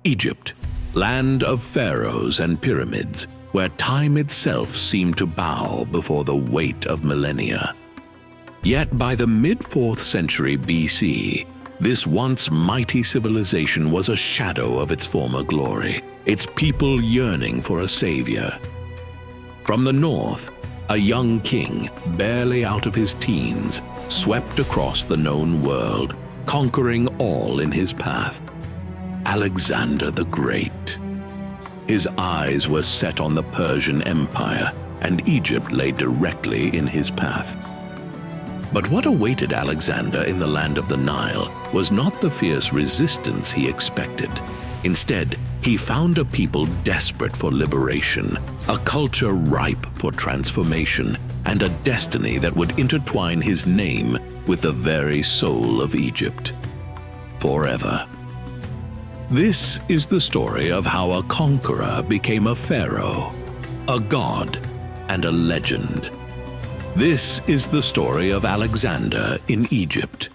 Egypt, land of pharaohs and pyramids, where time itself seemed to bow before the weight of millennia. Yet by the mid-4th century BC, this once mighty civilization was a shadow of its former glory, its people yearning for a savior. From the north, a young king, barely out of his teens, swept across the known world, conquering all in his path. Alexander the Great. His eyes were set on the Persian Empire, and Egypt lay directly in his path. But what awaited Alexander in the land of the Nile was not the fierce resistance he expected. Instead, he found a people desperate for liberation, a culture ripe for transformation, and a destiny that would intertwine his name with the very soul of Egypt. Forever. This is the story of how a conqueror became a pharaoh, a god, and a legend. This is the story of Alexander in Egypt.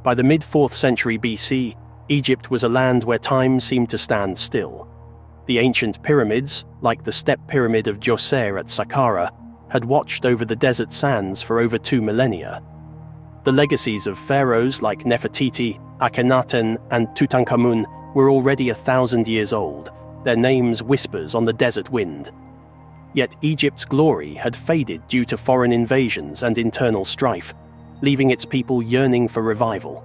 By the mid-4th century BC, Egypt was a land where time seemed to stand still. The ancient pyramids, like the step pyramid of Djoser at Saqqara, had watched over the desert sands for over 2 millennia. The legacies of pharaohs like Nefertiti, Akhenaten, and Tutankhamun were already 1,000 years old, their names whispers on the desert wind. Yet Egypt's glory had faded due to foreign invasions and internal strife, leaving its people yearning for revival.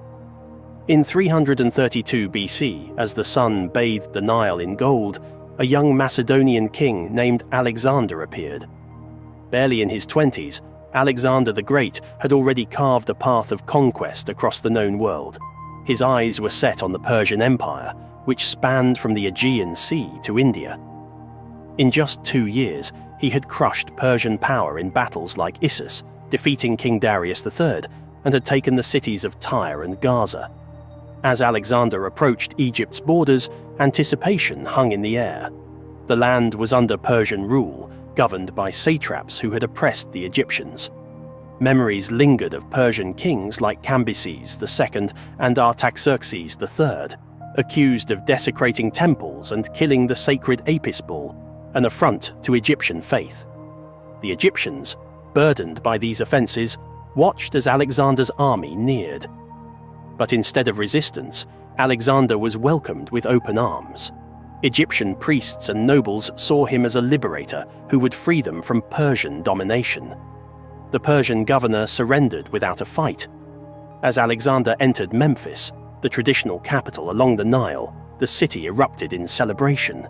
In 332 BC, as the sun bathed the Nile in gold, a young Macedonian king named Alexander appeared. Barely in his 20s, Alexander the Great had already carved a path of conquest across the known world. His eyes were set on the Persian Empire, which spanned from the Aegean Sea to India. In just 2 years, he had crushed Persian power in battles like Issus, defeating King Darius III, and had taken the cities of Tyre and Gaza. As Alexander approached Egypt's borders, anticipation hung in the air. The land was under Persian rule, governed by satraps who had oppressed the Egyptians. Memories lingered of Persian kings like Cambyses II and Artaxerxes III, accused of desecrating temples and killing the sacred Apis bull, an affront to Egyptian faith. The Egyptians, burdened by these offences, watched as Alexander's army neared. But instead of resistance, Alexander was welcomed with open arms. Egyptian priests and nobles saw him as a liberator who would free them from Persian domination. The Persian governor surrendered without a fight. As Alexander entered Memphis, the traditional capital along the Nile, the city erupted in celebration.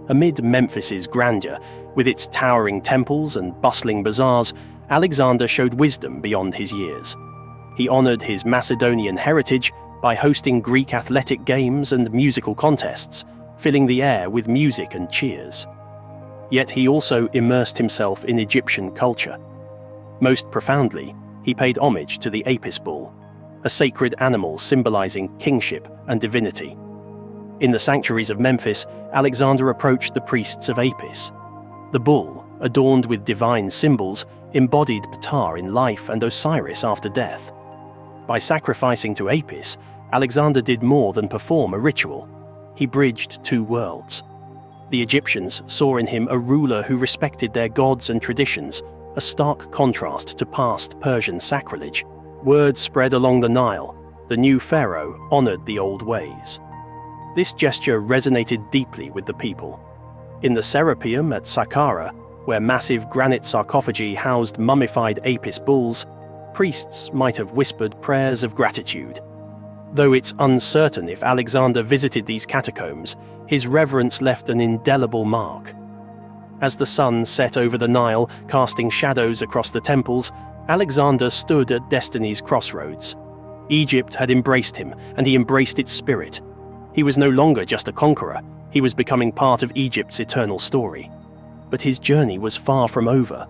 Amid Memphis's grandeur, with its towering temples and bustling bazaars, Alexander showed wisdom beyond his years. He honored his Macedonian heritage by hosting Greek athletic games and musical contests, filling the air with music and cheers. Yet he also immersed himself in Egyptian culture. Most profoundly, he paid homage to the Apis bull, a sacred animal symbolizing kingship and divinity. In the sanctuaries of Memphis, Alexander approached the priests of Apis. The bull, adorned with divine symbols, embodied Ptah in life and Osiris after death. By sacrificing to Apis, Alexander did more than perform a ritual. He bridged 2 worlds. The Egyptians saw in him a ruler who respected their gods and traditions, a stark contrast to past Persian sacrilege. Word spread along the Nile. The new pharaoh honored the old ways. This gesture resonated deeply with the people. In the Serapeum at Saqqara, where massive granite sarcophagi housed mummified Apis bulls, priests might have whispered prayers of gratitude. Though it's uncertain if Alexander visited these catacombs, his reverence left an indelible mark. As the sun set over the Nile, casting shadows across the temples, Alexander stood at destiny's crossroads. Egypt had embraced him, and he embraced its spirit. He was no longer just a conqueror, he was becoming part of Egypt's eternal story. But his journey was far from over.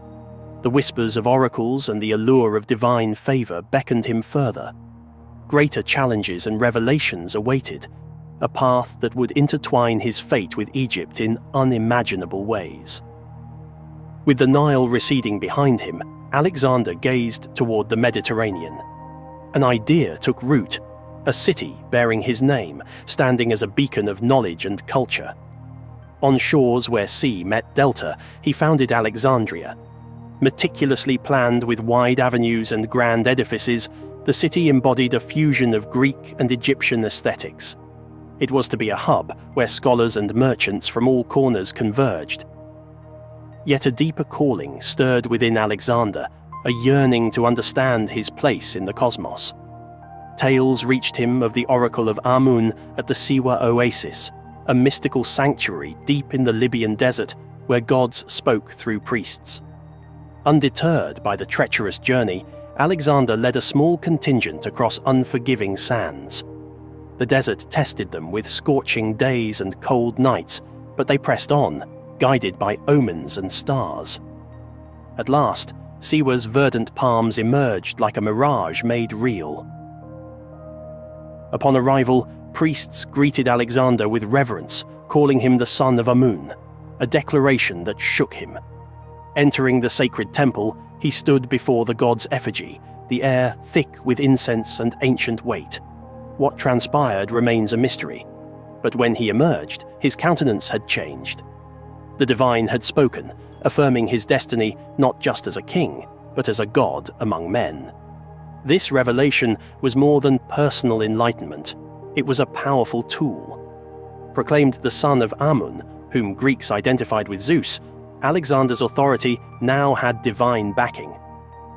The whispers of oracles and the allure of divine favour beckoned him further. Greater challenges and revelations awaited. a path that would intertwine his fate with Egypt in unimaginable ways. With the Nile receding behind him, Alexander gazed toward the Mediterranean. An idea took root, a city bearing his name, standing as a beacon of knowledge and culture. On shores where sea met delta, he founded Alexandria. Meticulously planned with wide avenues and grand edifices, the city embodied a fusion of Greek and Egyptian aesthetics. It was to be a hub where scholars and merchants from all corners converged. Yet a deeper calling stirred within Alexander, a yearning to understand his place in the cosmos. Tales reached him of the Oracle of Amun at the Siwa Oasis, a mystical sanctuary deep in the Libyan desert where gods spoke through priests. Undeterred by the treacherous journey, Alexander led a small contingent across unforgiving sands. The desert tested them with scorching days and cold nights, but they pressed on, guided by omens and stars. At last, Siwa's verdant palms emerged like a mirage made real. Upon arrival, priests greeted Alexander with reverence, calling him the son of Amun, a declaration that shook him. Entering the sacred temple, he stood before the god's effigy, the air thick with incense and ancient weight. What transpired remains a mystery, but when he emerged, his countenance had changed. The divine had spoken, affirming his destiny not just as a king, but as a god among men. This revelation was more than personal enlightenment. It was a powerful tool. Proclaimed the son of Amun, whom Greeks identified with Zeus, Alexander's authority now had divine backing.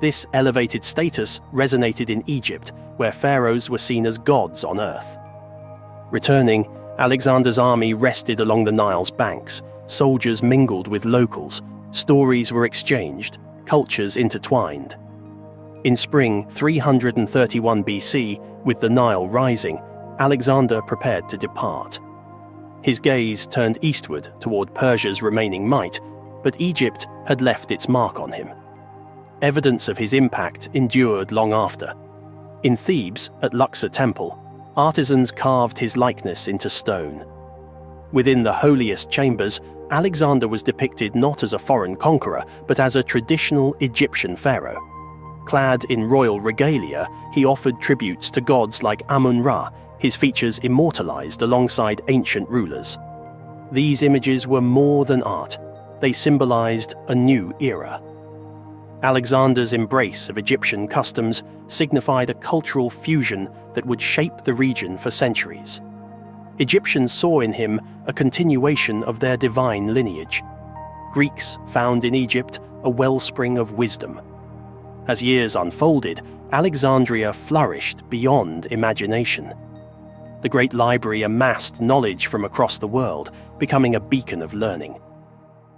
This elevated status resonated in Egypt, where pharaohs were seen as gods on earth. Returning, Alexander's army rested along the Nile's banks. Soldiers mingled with locals, stories were exchanged, cultures intertwined. In spring 331 BC, with the Nile rising, Alexander prepared to depart. His gaze turned eastward toward Persia's remaining might, but Egypt had left its mark on him. Evidence of his impact endured long after. In Thebes, at Luxor Temple, artisans carved his likeness into stone. Within the holiest chambers, Alexander was depicted not as a foreign conqueror, but as a traditional Egyptian pharaoh. Clad in royal regalia, he offered tributes to gods like Amun-Ra, his features immortalized alongside ancient rulers. These images were more than art. They symbolized a new era. Alexander's embrace of Egyptian customs signified a cultural fusion that would shape the region for centuries. Egyptians saw in him a continuation of their divine lineage. Greeks found in Egypt a wellspring of wisdom. As years unfolded, Alexandria flourished beyond imagination. The great library amassed knowledge from across the world, becoming a beacon of learning.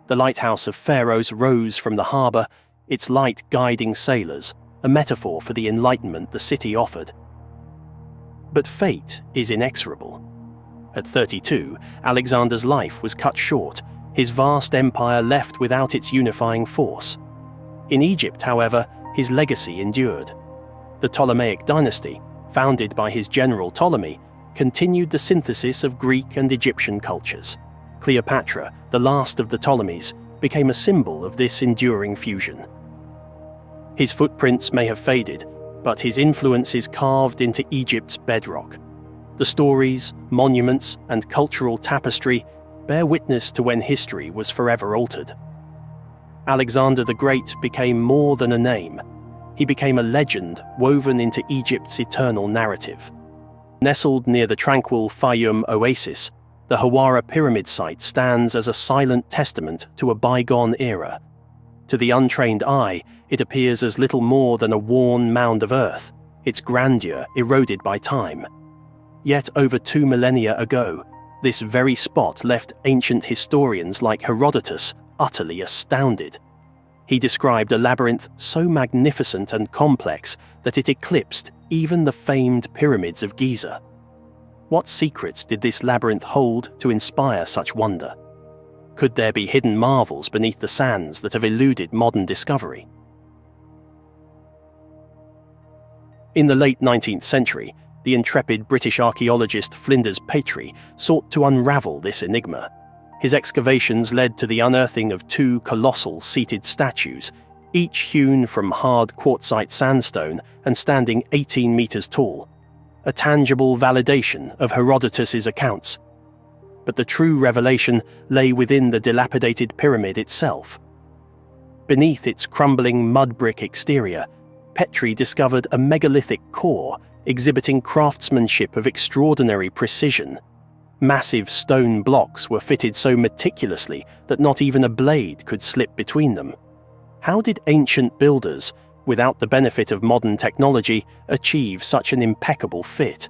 The Lighthouse of Pharaohs rose from the harbour, its light guiding sailors, a metaphor for the enlightenment the city offered. But fate is inexorable. At 32, Alexander's life was cut short, his vast empire left without its unifying force. In Egypt, however, his legacy endured. The Ptolemaic dynasty, founded by his general Ptolemy, continued the synthesis of Greek and Egyptian cultures. Cleopatra, the last of the Ptolemies, became a symbol of this enduring fusion. His footprints may have faded, but his influence is carved into Egypt's bedrock. The stories, monuments, and cultural tapestry bear witness to when history was forever altered. Alexander the Great became more than a name. He became a legend woven into Egypt's eternal narrative. Nestled near the tranquil Fayum oasis, the Hawara pyramid site stands as a silent testament to a bygone era. To the untrained eye, it appears as little more than a worn mound of earth, its grandeur eroded by time. Yet over 2 millennia ago, this very spot left ancient historians like Herodotus utterly astounded. He described a labyrinth so magnificent and complex that it eclipsed even the famed pyramids of Giza. What secrets did this labyrinth hold to inspire such wonder? Could there be hidden marvels beneath the sands that have eluded modern discovery? In the late 19th century, the intrepid British archaeologist Flinders Petrie sought to unravel this enigma. His excavations led to the unearthing of two colossal seated statues, each hewn from hard quartzite sandstone and standing 18 meters tall, a tangible validation of Herodotus's accounts. But the true revelation lay within the dilapidated pyramid itself. Beneath its crumbling mud brick exterior, Petrie discovered a megalithic core exhibiting craftsmanship of extraordinary precision. Massive stone blocks were fitted so meticulously that not even a blade could slip between them. How did ancient builders, without the benefit of modern technology, achieve such an impeccable fit?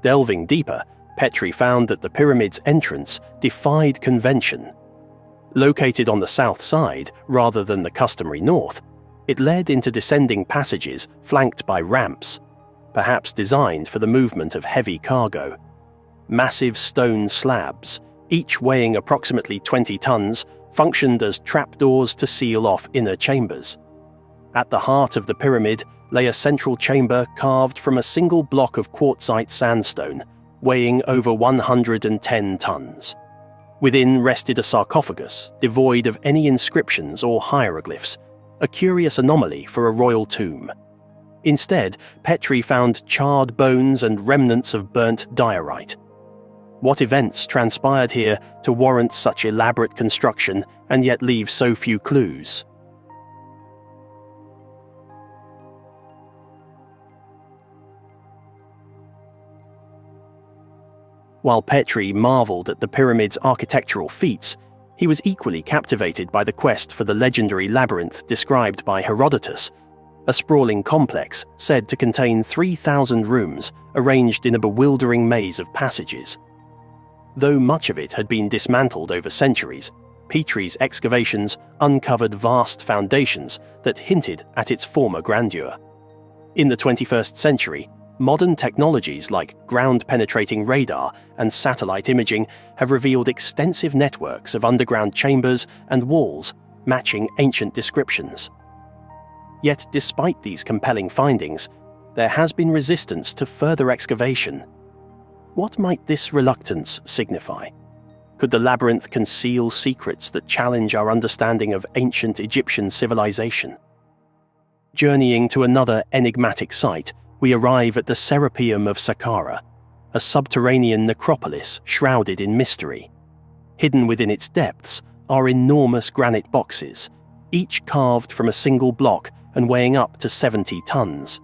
Delving deeper, Petrie found that the pyramid's entrance defied convention. Located on the south side rather than the customary north, it led into descending passages flanked by ramps, perhaps designed for the movement of heavy cargo. Massive stone slabs, each weighing approximately 20 tons, functioned as trapdoors to seal off inner chambers. At the heart of the pyramid lay a central chamber carved from a single block of quartzite sandstone, weighing over 110 tons. Within rested a sarcophagus, devoid of any inscriptions or hieroglyphs, a curious anomaly for a royal tomb. Instead, Petrie found charred bones and remnants of burnt diorite. What events transpired here to warrant such elaborate construction and yet leave so few clues? While Petrie marveled at the pyramid's architectural feats, he was equally captivated by the quest for the legendary labyrinth described by Herodotus, a sprawling complex said to contain 3,000 rooms arranged in a bewildering maze of passages. Though much of it had been dismantled over centuries, Petrie's excavations uncovered vast foundations that hinted at its former grandeur. In the 21st century, modern technologies like ground-penetrating radar and satellite imaging have revealed extensive networks of underground chambers and walls matching ancient descriptions. Yet despite these compelling findings, there has been resistance to further excavation. What might this reluctance signify? Could the labyrinth conceal secrets that challenge our understanding of ancient Egyptian civilization? Journeying to another enigmatic site, we arrive at the Serapeum of Saqqara, a subterranean necropolis shrouded in mystery. Hidden within its depths are enormous granite boxes, each carved from a single block and weighing up to 70 tons.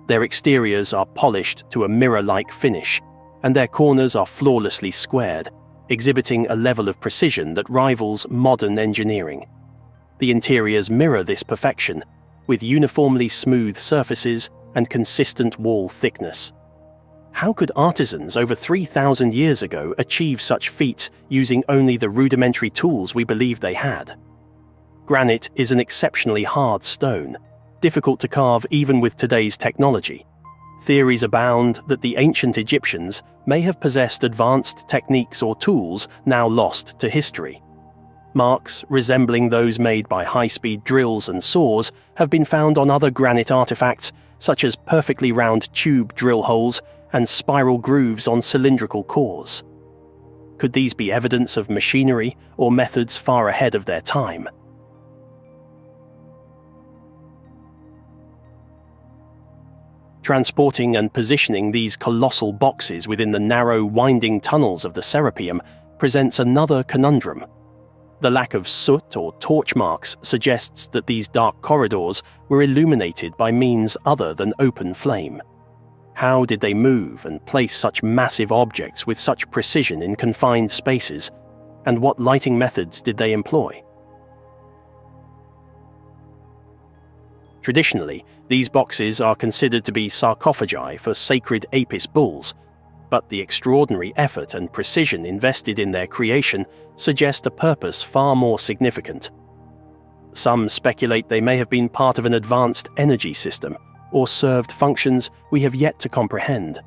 Their exteriors are polished to a mirror-like finish, and their corners are flawlessly squared, exhibiting a level of precision that rivals modern engineering. The interiors mirror this perfection, with uniformly smooth surfaces and consistent wall thickness. How could artisans over 3,000 years ago achieve such feats using only the rudimentary tools we believe they had? Granite is an exceptionally hard stone, difficult to carve even with today's technology. Theories abound that the ancient Egyptians may have possessed advanced techniques or tools now lost to history. Marks resembling those made by high-speed drills and saws have been found on other granite artifacts, such as perfectly round tube drill holes and spiral grooves on cylindrical cores. Could these be evidence of machinery or methods far ahead of their time? Transporting and positioning these colossal boxes within the narrow, winding tunnels of the Serapeum presents another conundrum. The lack of soot or torch marks suggests that these dark corridors were illuminated by means other than open flame. How did they move and place such massive objects with such precision in confined spaces, and what lighting methods did they employ? Traditionally, these boxes are considered to be sarcophagi for sacred Apis bulls, but the extraordinary effort and precision invested in their creation suggest a purpose far more significant. Some speculate they may have been part of an advanced energy system or served functions we have yet to comprehend.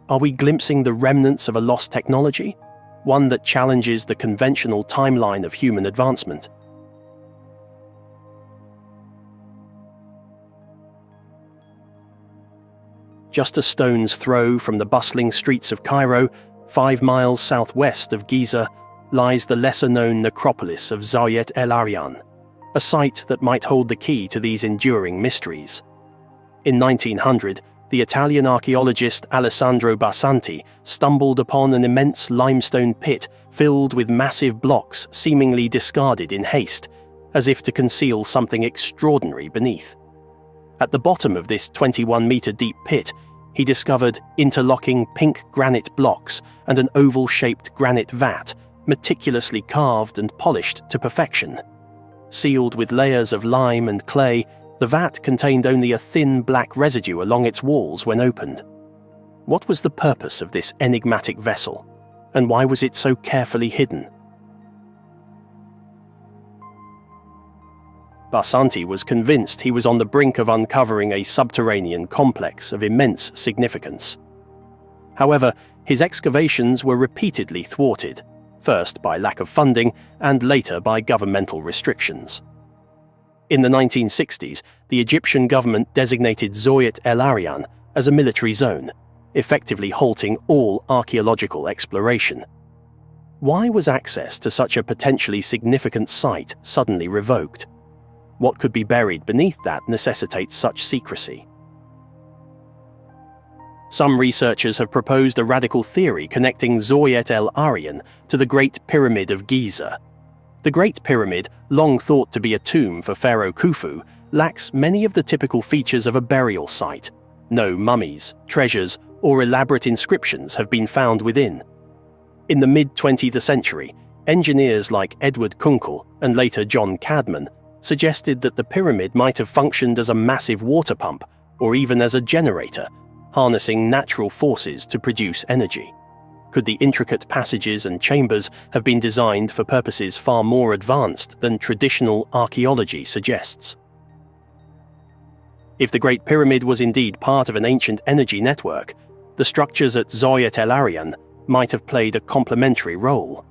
Are we glimpsing the remnants of a lost technology, one that challenges the conventional timeline of human advancement? just a stone's throw from the bustling streets of Cairo, 5 miles southwest of Giza, lies the lesser-known necropolis of Zawayet el-Aryan, a site that might hold the key to these enduring mysteries. In 1900, the Italian archaeologist Alessandro Barsanti stumbled upon an immense limestone pit filled with massive blocks seemingly discarded in haste, as if to conceal something extraordinary beneath. At the bottom of this 21-metre-deep pit, he discovered interlocking pink granite blocks and an oval-shaped granite vat, meticulously carved and polished to perfection. Sealed with layers of lime and clay, the vat contained only a thin black residue along its walls when opened. What was the purpose of this enigmatic vessel, and why was it so carefully hidden? Barsanti was convinced he was on the brink of uncovering a subterranean complex of immense significance. However, his excavations were repeatedly thwarted, first by lack of funding and later by governmental restrictions. In the 1960s, the Egyptian government designated Zawayet el-Aryan as a military zone, effectively halting all archaeological exploration. Why was access to such a potentially significant site suddenly revoked? What could be buried beneath that necessitates such secrecy? Some researchers have proposed a radical theory connecting Zawayet el-Aryan to the Great Pyramid of Giza. The Great Pyramid, long thought to be a tomb for Pharaoh Khufu, lacks many of the typical features of a burial site. No mummies, treasures, or elaborate inscriptions have been found within. In the mid-20th century, engineers like Edward Kunkel and later John Cadman suggested that the pyramid might have functioned as a massive water pump or even as a generator, harnessing natural forces to produce energy. Could the intricate passages and chambers have been designed for purposes far more advanced than traditional archaeology suggests? If the Great Pyramid was indeed part of an ancient energy network, the structures at Zawayet el-Aryan might have played a complementary role.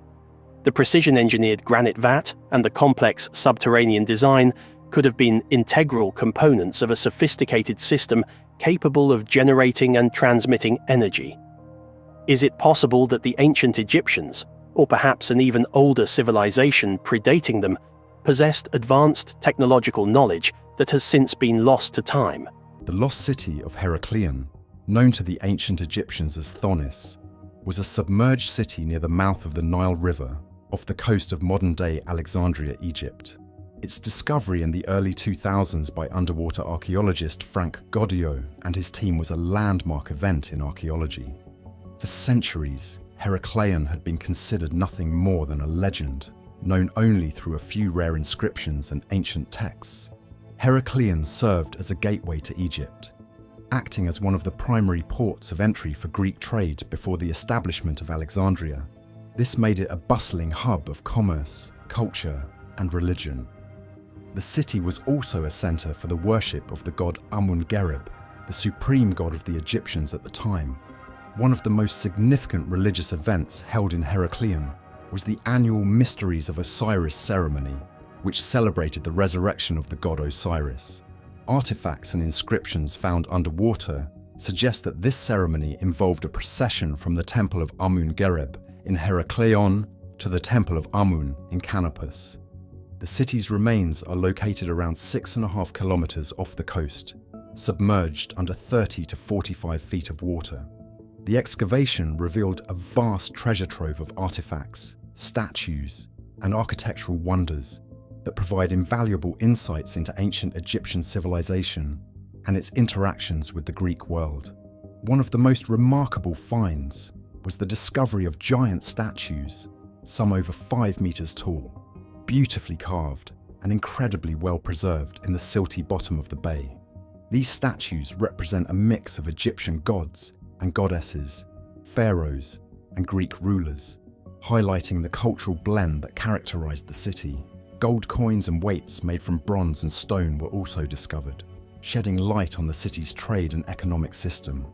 The precision-engineered granite vat and the complex subterranean design could have been integral components of a sophisticated system capable of generating and transmitting energy. Is it possible that the ancient Egyptians, or perhaps an even older civilization predating them, possessed advanced technological knowledge that has since been lost to time? The lost city of Heracleion, known to the ancient Egyptians as Tanis, was a submerged city near the mouth of the Nile River, off the coast of modern-day Alexandria, Egypt. Its discovery in the early 2000s by underwater archaeologist Frank Goddio and his team was a landmark event in archaeology. For centuries, Heracleion had been considered nothing more than a legend, known only through a few rare inscriptions and ancient texts. Heracleion served as a gateway to Egypt, acting as one of the primary ports of entry for Greek trade before the establishment of Alexandria. This made it a bustling hub of commerce, culture, and religion. The city was also a center for the worship of the god Amun-Gereb, the supreme god of the Egyptians at the time. One of the most significant religious events held in Heracleion was the annual Mysteries of Osiris ceremony, which celebrated the resurrection of the god Osiris. Artifacts and inscriptions found underwater suggest that this ceremony involved a procession from the temple of Amun-Gereb in Heracleion to the temple of Amun in Canopus. The city's remains are located around 6.5 kilometers off the coast, submerged under 30 to 45 feet of water. The excavation revealed a vast treasure trove of artifacts, statues, and architectural wonders that provide invaluable insights into ancient Egyptian civilization and its interactions with the Greek world. One of the most remarkable finds was the discovery of giant statues, some over 5 meters tall, beautifully carved and incredibly well preserved in the silty bottom of the bay. These statues represent a mix of Egyptian gods and goddesses, pharaohs, and Greek rulers, highlighting the cultural blend that characterized the city. Gold coins and weights made from bronze and stone were also discovered, shedding light on the city's trade and economic system.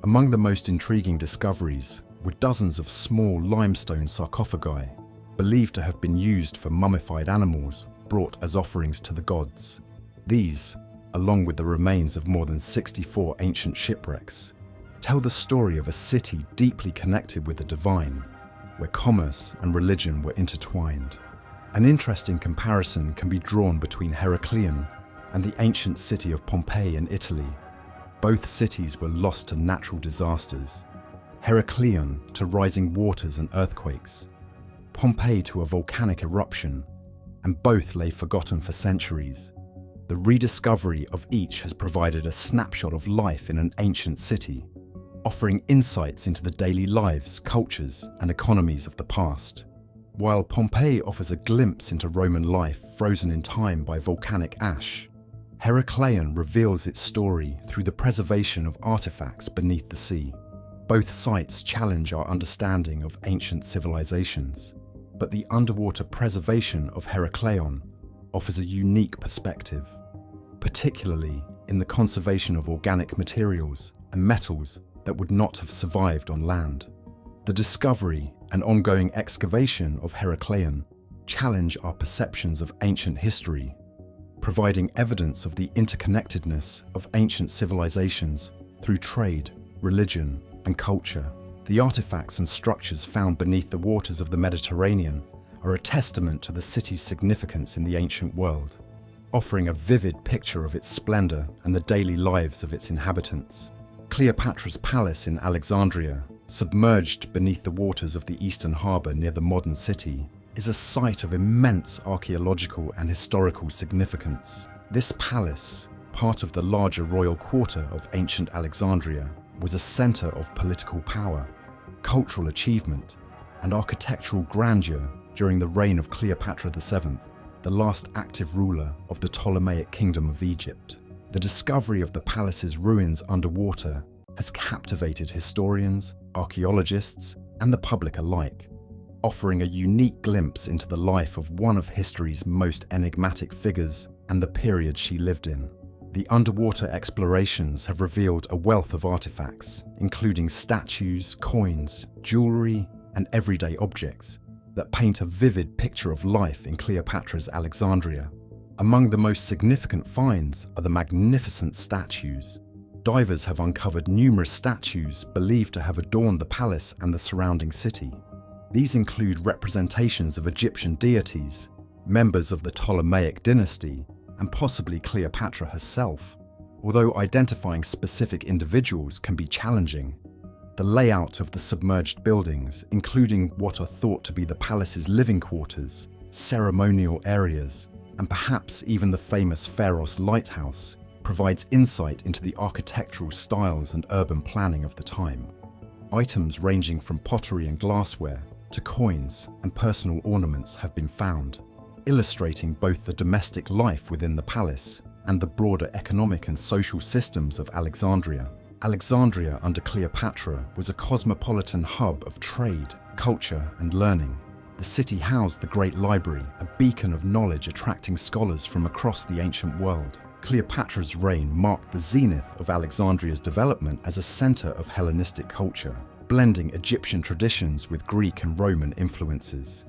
Among the most intriguing discoveries were dozens of small limestone sarcophagi, believed to have been used for mummified animals brought as offerings to the gods. These, along with the remains of more than 64 ancient shipwrecks, tell the story of a city deeply connected with the divine, where commerce and religion were intertwined. An interesting comparison can be drawn between Heracleion and the ancient city of Pompeii in Italy. Both cities were lost to natural disasters. Heracleion to rising waters and earthquakes, Pompeii to a volcanic eruption, and both lay forgotten for centuries. The rediscovery of each has provided a snapshot of life in an ancient city, offering insights into the daily lives, cultures, and economies of the past. While Pompeii offers a glimpse into Roman life frozen in time by volcanic ash, Heracleion reveals its story through the preservation of artifacts beneath the sea. Both sites challenge our understanding of ancient civilizations, but the underwater preservation of Heracleion offers a unique perspective, particularly in the conservation of organic materials and metals that would not have survived on land. The discovery and ongoing excavation of Heracleion challenge our perceptions of ancient history, providing evidence of the interconnectedness of ancient civilizations through trade, religion, and culture. The artifacts and structures found beneath the waters of the Mediterranean are a testament to the city's significance in the ancient world, offering a vivid picture of its splendor and the daily lives of its inhabitants. Cleopatra's palace in Alexandria, submerged beneath the waters of the eastern harbor near the modern city, is a site of immense archaeological and historical significance. This palace, part of the larger royal quarter of ancient Alexandria, was a center of political power, cultural achievement, and architectural grandeur during the reign of Cleopatra VII, the last active ruler of the Ptolemaic Kingdom of Egypt. The discovery of the palace's ruins underwater has captivated historians, archaeologists, and the public alike, offering a unique glimpse into the life of one of history's most enigmatic figures and the period she lived in. The underwater explorations have revealed a wealth of artifacts, including statues, coins, jewelry, and everyday objects that paint a vivid picture of life in Cleopatra's Alexandria. Among the most significant finds are the magnificent statues. Divers have uncovered numerous statues believed to have adorned the palace and the surrounding city. These include representations of Egyptian deities, members of the Ptolemaic dynasty, and possibly Cleopatra herself. Although identifying specific individuals can be challenging, the layout of the submerged buildings, including what are thought to be the palace's living quarters, ceremonial areas, and perhaps even the famous Pharos lighthouse, provides insight into the architectural styles and urban planning of the time. Items ranging from pottery and glassware to coins and personal ornaments have been found, illustrating both the domestic life within the palace and the broader economic and social systems of Alexandria. Alexandria under Cleopatra was a cosmopolitan hub of trade, culture, and learning. The city housed the Great Library, a beacon of knowledge attracting scholars from across the ancient world. Cleopatra's reign marked the zenith of Alexandria's development as a center of Hellenistic culture, blending Egyptian traditions with Greek and Roman influences.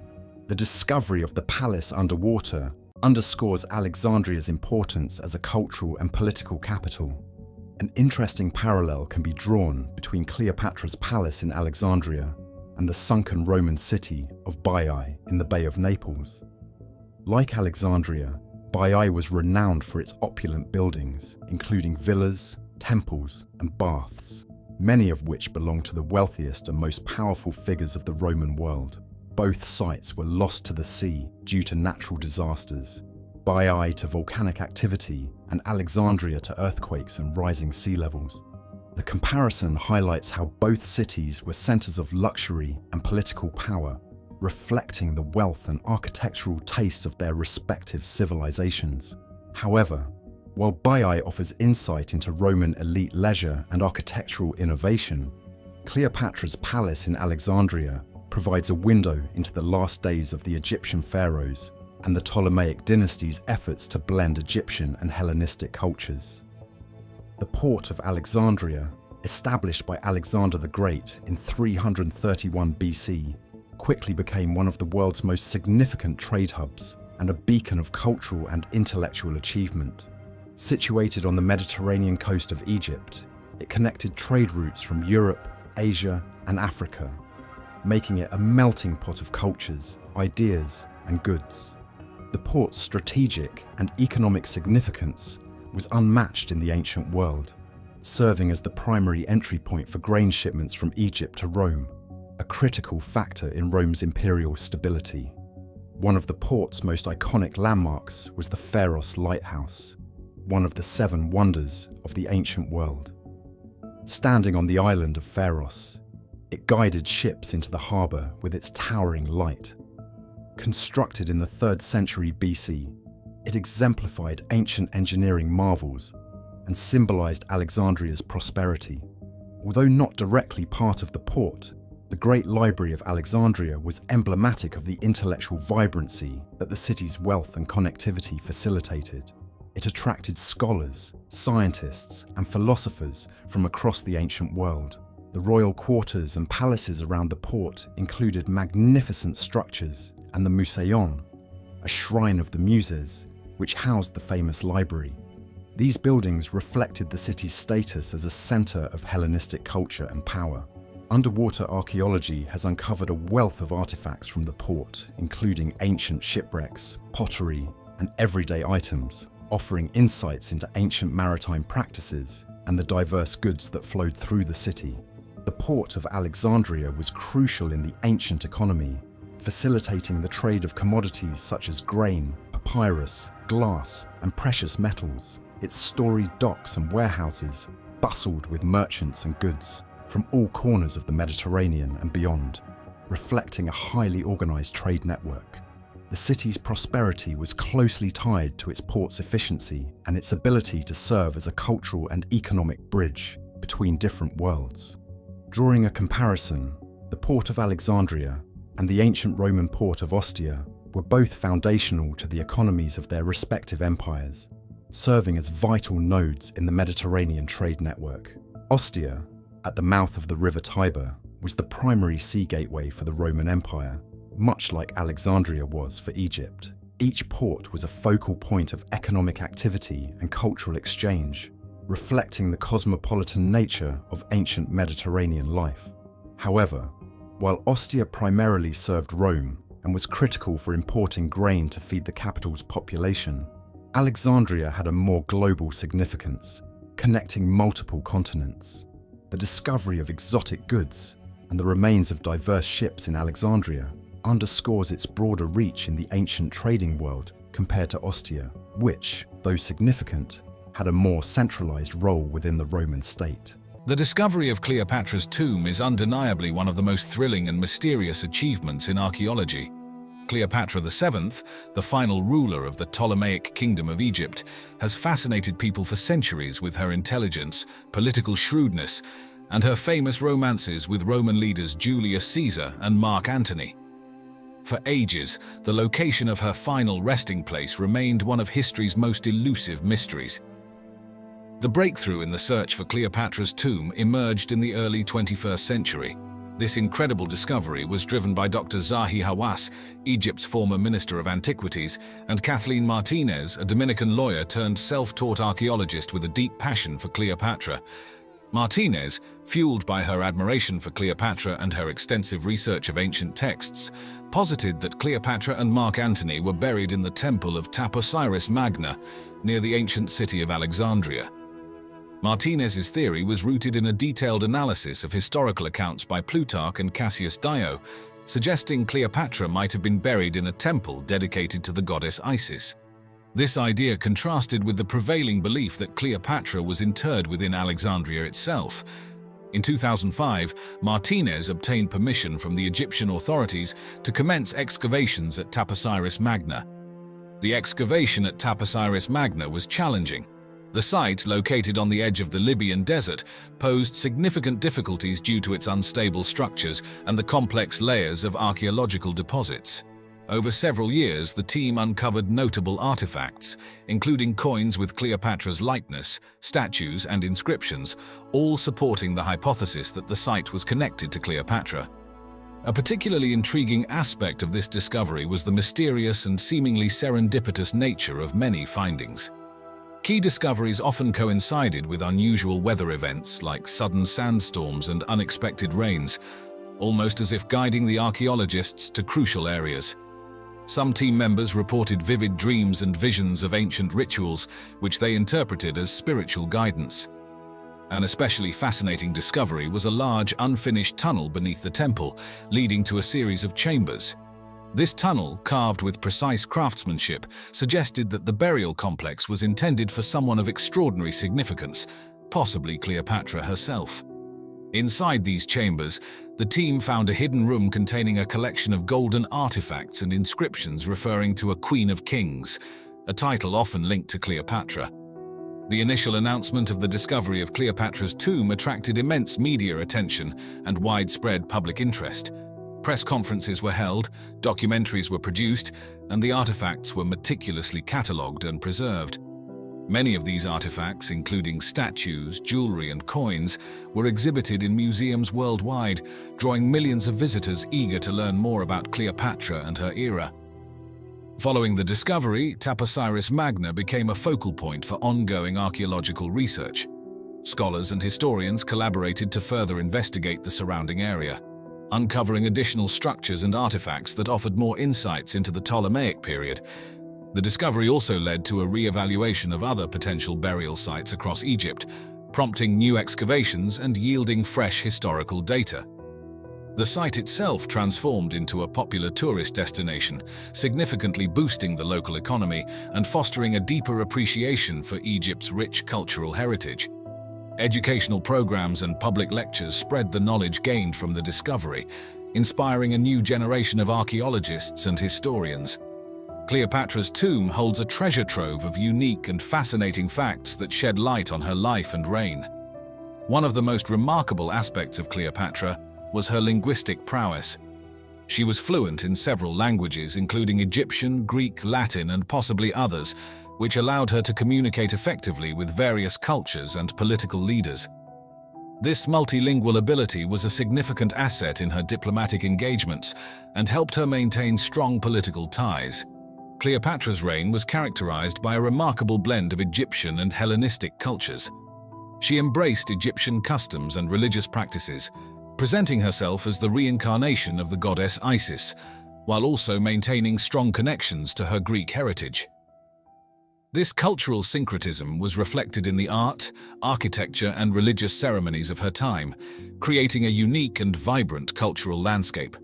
The discovery of the palace underwater underscores Alexandria's importance as a cultural and political capital. An interesting parallel can be drawn between Cleopatra's palace in Alexandria and the sunken Roman city of Baiae in the Bay of Naples. Like Alexandria, Baiae was renowned for its opulent buildings, including villas, temples, and baths, many of which belonged to the wealthiest and most powerful figures of the Roman world. Both sites were lost to the sea due to natural disasters, Baiae to volcanic activity, and Alexandria to earthquakes and rising sea levels. The comparison highlights how both cities were centers of luxury and political power, reflecting the wealth and architectural taste of their respective civilizations. However, while Baiae offers insight into Roman elite leisure and architectural innovation, Cleopatra's palace in Alexandria provides a window into the last days of the Egyptian pharaohs and the Ptolemaic dynasty's efforts to blend Egyptian and Hellenistic cultures. The port of Alexandria, established by Alexander the Great in 331 BC, quickly became one of the world's most significant trade hubs and a beacon of cultural and intellectual achievement. Situated on the Mediterranean coast of Egypt, it connected trade routes from Europe, Asia, and Africa, making it a melting pot of cultures, ideas, and goods. The port's strategic and economic significance was unmatched in the ancient world, serving as the primary entry point for grain shipments from Egypt to Rome, a critical factor in Rome's imperial stability. One of the port's most iconic landmarks was the Pharos Lighthouse, one of the 7 wonders of the ancient world. Standing on the island of Pharos, it guided ships into the harbour with its towering light. Constructed in the 3rd century BC, it exemplified ancient engineering marvels and symbolised Alexandria's prosperity. Although not directly part of the port, the Great Library of Alexandria was emblematic of the intellectual vibrancy that the city's wealth and connectivity facilitated. It attracted scholars, scientists, and philosophers from across the ancient world. The royal quarters and palaces around the port included magnificent structures and the Museion, a shrine of the Muses, which housed the famous library. These buildings reflected the city's status as a centre of Hellenistic culture and power. Underwater archaeology has uncovered a wealth of artifacts from the port, including ancient shipwrecks, pottery, and everyday items, offering insights into ancient maritime practices and the diverse goods that flowed through the city. The port of Alexandria was crucial in the ancient economy, facilitating the trade of commodities such as grain, papyrus, glass, and precious metals. Its storied docks and warehouses bustled with merchants and goods from all corners of the Mediterranean and beyond, reflecting a highly organised trade network. The city's prosperity was closely tied to its port's efficiency and its ability to serve as a cultural and economic bridge between different worlds. Drawing a comparison, the port of Alexandria and the ancient Roman port of Ostia were both foundational to the economies of their respective empires, serving as vital nodes in the Mediterranean trade network. Ostia, at the mouth of the river Tiber, was the primary sea gateway for the Roman Empire, much like Alexandria was for Egypt. Each port was a focal point of economic activity and cultural exchange, reflecting the cosmopolitan nature of ancient Mediterranean life. However, while Ostia primarily served Rome and was critical for importing grain to feed the capital's population, Alexandria had a more global significance, connecting multiple continents. The discovery of exotic goods and the remains of diverse ships in Alexandria underscores its broader reach in the ancient trading world compared to Ostia, which, though significant, had a more centralized role within the Roman state. The discovery of Cleopatra's tomb is undeniably one of the most thrilling and mysterious achievements in archaeology. Cleopatra VII, the final ruler of the Ptolemaic Kingdom of Egypt, has fascinated people for centuries with her intelligence, political shrewdness, and her famous romances with Roman leaders Julius Caesar and Mark Antony. For ages, the location of her final resting place remained one of history's most elusive mysteries. The breakthrough in the search for Cleopatra's tomb emerged in the early 21st century. This incredible discovery was driven by Dr. Zahi Hawass, Egypt's former Minister of Antiquities, and Kathleen Martinez, a Dominican lawyer turned self-taught archaeologist with a deep passion for Cleopatra. Martinez, fueled by her admiration for Cleopatra and her extensive research of ancient texts, posited that Cleopatra and Mark Antony were buried in the temple of Osiris Magna, near the ancient city of Alexandria. Martinez's theory was rooted in a detailed analysis of historical accounts by Plutarch and Cassius Dio, suggesting Cleopatra might have been buried in a temple dedicated to the goddess Isis. This idea contrasted with the prevailing belief that Cleopatra was interred within Alexandria itself. In 2005, Martinez obtained permission from the Egyptian authorities to commence excavations at Osiris Magna. The excavation at Osiris Magna was challenging. The site, located on the edge of the Libyan desert, posed significant difficulties due to its unstable structures and the complex layers of archaeological deposits. Over several years, the team uncovered notable artifacts, including coins with Cleopatra's likeness, statues, and inscriptions, all supporting the hypothesis that the site was connected to Cleopatra. A particularly intriguing aspect of this discovery was the mysterious and seemingly serendipitous nature of many findings. Key discoveries often coincided with unusual weather events like sudden sandstorms and unexpected rains, almost as if guiding the archaeologists to crucial areas. Some team members reported vivid dreams and visions of ancient rituals, which they interpreted as spiritual guidance. An especially fascinating discovery was a large, unfinished tunnel beneath the temple, leading to a series of chambers. This tunnel, carved with precise craftsmanship, suggested that the burial complex was intended for someone of extraordinary significance, possibly Cleopatra herself. Inside these chambers, the team found a hidden room containing a collection of golden artifacts and inscriptions referring to a Queen of Kings, a title often linked to Cleopatra. The initial announcement of the discovery of Cleopatra's tomb attracted immense media attention and widespread public interest. Press conferences were held, documentaries were produced, and the artifacts were meticulously catalogued and preserved. Many of these artifacts, including statues, jewelry, and coins, were exhibited in museums worldwide, drawing millions of visitors eager to learn more about Cleopatra and her era. Following the discovery, Osiris Magna became a focal point for ongoing archaeological research. Scholars and historians collaborated to further investigate the surrounding area, uncovering additional structures and artifacts that offered more insights into the Ptolemaic period. The discovery also led to a re-evaluation of other potential burial sites across Egypt, prompting new excavations and yielding fresh historical data. The site itself transformed into a popular tourist destination, significantly boosting the local economy and fostering a deeper appreciation for Egypt's rich cultural heritage. Educational programs and public lectures spread the knowledge gained from the discovery, inspiring a new generation of archaeologists and historians. Cleopatra's tomb holds a treasure trove of unique and fascinating facts that shed light on her life and reign. One of the most remarkable aspects of Cleopatra was her linguistic prowess. She was fluent in several languages, including Egyptian, Greek, Latin, and possibly others, which allowed her to communicate effectively with various cultures and political leaders. This multilingual ability was a significant asset in her diplomatic engagements and helped her maintain strong political ties. Cleopatra's reign was characterized by a remarkable blend of Egyptian and Hellenistic cultures. She embraced Egyptian customs and religious practices, presenting herself as the reincarnation of the goddess Isis, while also maintaining strong connections to her Greek heritage. This cultural syncretism was reflected in the art, architecture, and religious ceremonies of her time, creating a unique and vibrant cultural landscape.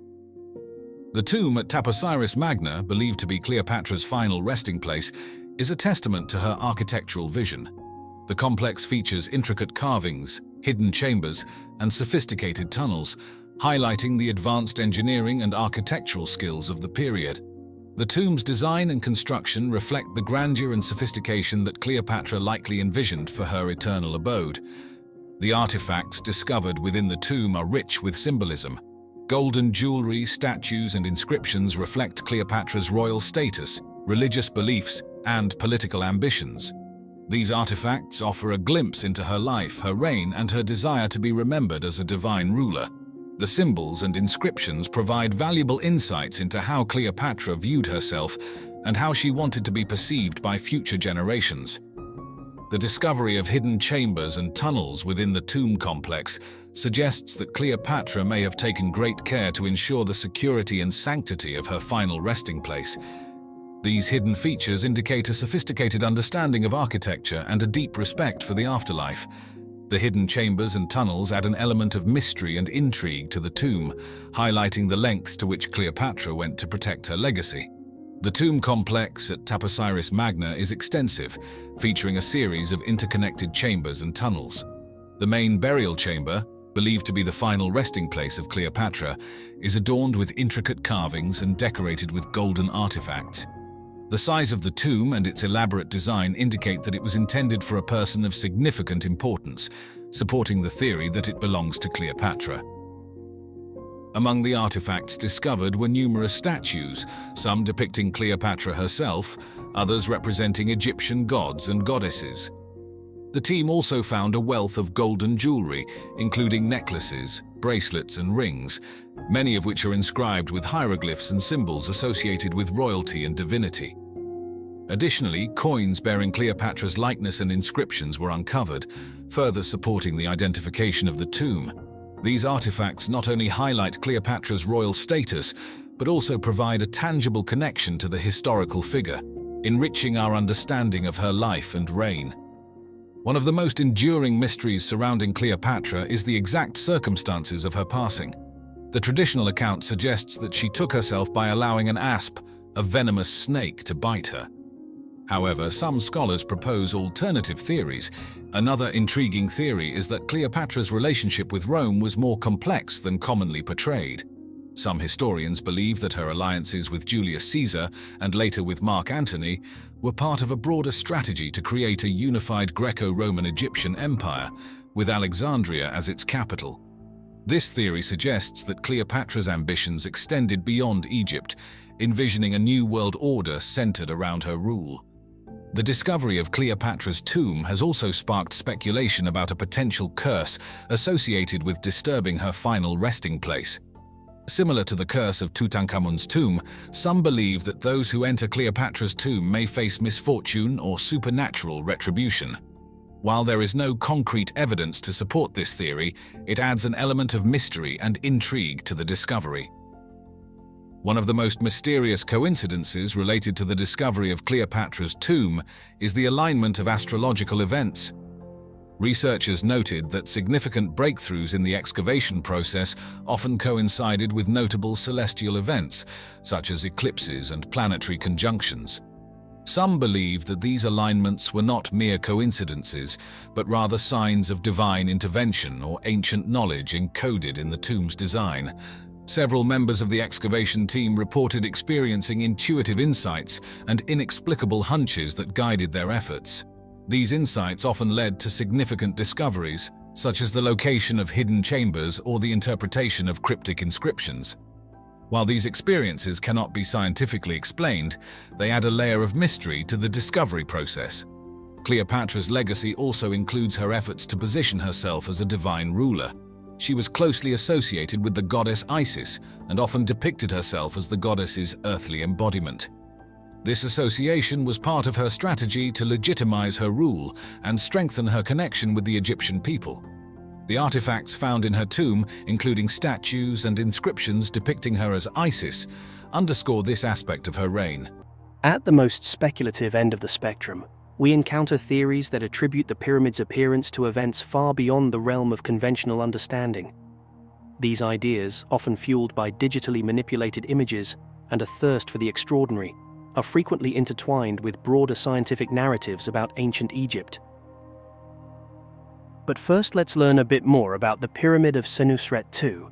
The tomb at Osiris Magna, believed to be Cleopatra's final resting place, is a testament to her architectural vision. The complex features intricate carvings, hidden chambers, and sophisticated tunnels, highlighting the advanced engineering and architectural skills of the period. The tomb's design and construction reflect the grandeur and sophistication that Cleopatra likely envisioned for her eternal abode. The artifacts discovered within the tomb are rich with symbolism. Golden jewelry, statues, and inscriptions reflect Cleopatra's royal status, religious beliefs, and political ambitions. These artifacts offer a glimpse into her life, her reign, and her desire to be remembered as a divine ruler. The symbols and inscriptions provide valuable insights into how Cleopatra viewed herself and how she wanted to be perceived by future generations. The discovery of hidden chambers and tunnels within the tomb complex suggests that Cleopatra may have taken great care to ensure the security and sanctity of her final resting place. These hidden features indicate a sophisticated understanding of architecture and a deep respect for the afterlife. The hidden chambers and tunnels add an element of mystery and intrigue to the tomb, highlighting the lengths to which Cleopatra went to protect her legacy. The tomb complex at Osiris Magna is extensive, featuring a series of interconnected chambers and tunnels. The main burial chamber, believed to be the final resting place of Cleopatra, is adorned with intricate carvings and decorated with golden artifacts. The size of the tomb and its elaborate design indicate that it was intended for a person of significant importance, supporting the theory that it belongs to Cleopatra. Among the artifacts discovered were numerous statues, some depicting Cleopatra herself, others representing Egyptian gods and goddesses. The team also found a wealth of golden jewelry, including necklaces, bracelets, and rings, many of which are inscribed with hieroglyphs and symbols associated with royalty and divinity. Additionally, coins bearing Cleopatra's likeness and inscriptions were uncovered, further supporting the identification of the tomb. These artifacts not only highlight Cleopatra's royal status, but also provide a tangible connection to the historical figure, enriching our understanding of her life and reign. One of the most enduring mysteries surrounding Cleopatra is the exact circumstances of her passing. The traditional account suggests that she took herself by allowing an asp, a venomous snake, to bite her. However, some scholars propose alternative theories. Another intriguing theory is that Cleopatra's relationship with Rome was more complex than commonly portrayed. Some historians believe that her alliances with Julius Caesar and later with Mark Antony were part of a broader strategy to create a unified Greco-Roman Egyptian empire, with Alexandria as its capital. This theory suggests that Cleopatra's ambitions extended beyond Egypt, envisioning a new world order centered around her rule. The discovery of Cleopatra's tomb has also sparked speculation about a potential curse associated with disturbing her final resting place. Similar to the curse of Tutankhamun's tomb, some believe that those who enter Cleopatra's tomb may face misfortune or supernatural retribution. While there is no concrete evidence to support this theory, it adds an element of mystery and intrigue to the discovery. One of the most mysterious coincidences related to the discovery of Cleopatra's tomb is the alignment of astrological events. Researchers noted that significant breakthroughs in the excavation process often coincided with notable celestial events, such as eclipses and planetary conjunctions. Some believe that these alignments were not mere coincidences, but rather signs of divine intervention or ancient knowledge encoded in the tomb's design. Several members of the excavation team reported experiencing intuitive insights and inexplicable hunches that guided their efforts. These insights often led to significant discoveries, such as the location of hidden chambers or the interpretation of cryptic inscriptions. While these experiences cannot be scientifically explained, they add a layer of mystery to the discovery process. Cleopatra's legacy also includes her efforts to position herself as a divine ruler. She was closely associated with the goddess Isis and often depicted herself as the goddess's earthly embodiment. This association was part of her strategy to legitimize her rule and strengthen her connection with the Egyptian people. The artifacts found in her tomb, including statues and inscriptions depicting her as Isis, underscore this aspect of her reign. At the most speculative end of the spectrum, we encounter theories that attribute the pyramid's appearance to events far beyond the realm of conventional understanding. These ideas, often fueled by digitally manipulated images and a thirst for the extraordinary, are frequently intertwined with broader scientific narratives about ancient Egypt. But first, let's learn a bit more about the Pyramid of Senusret II,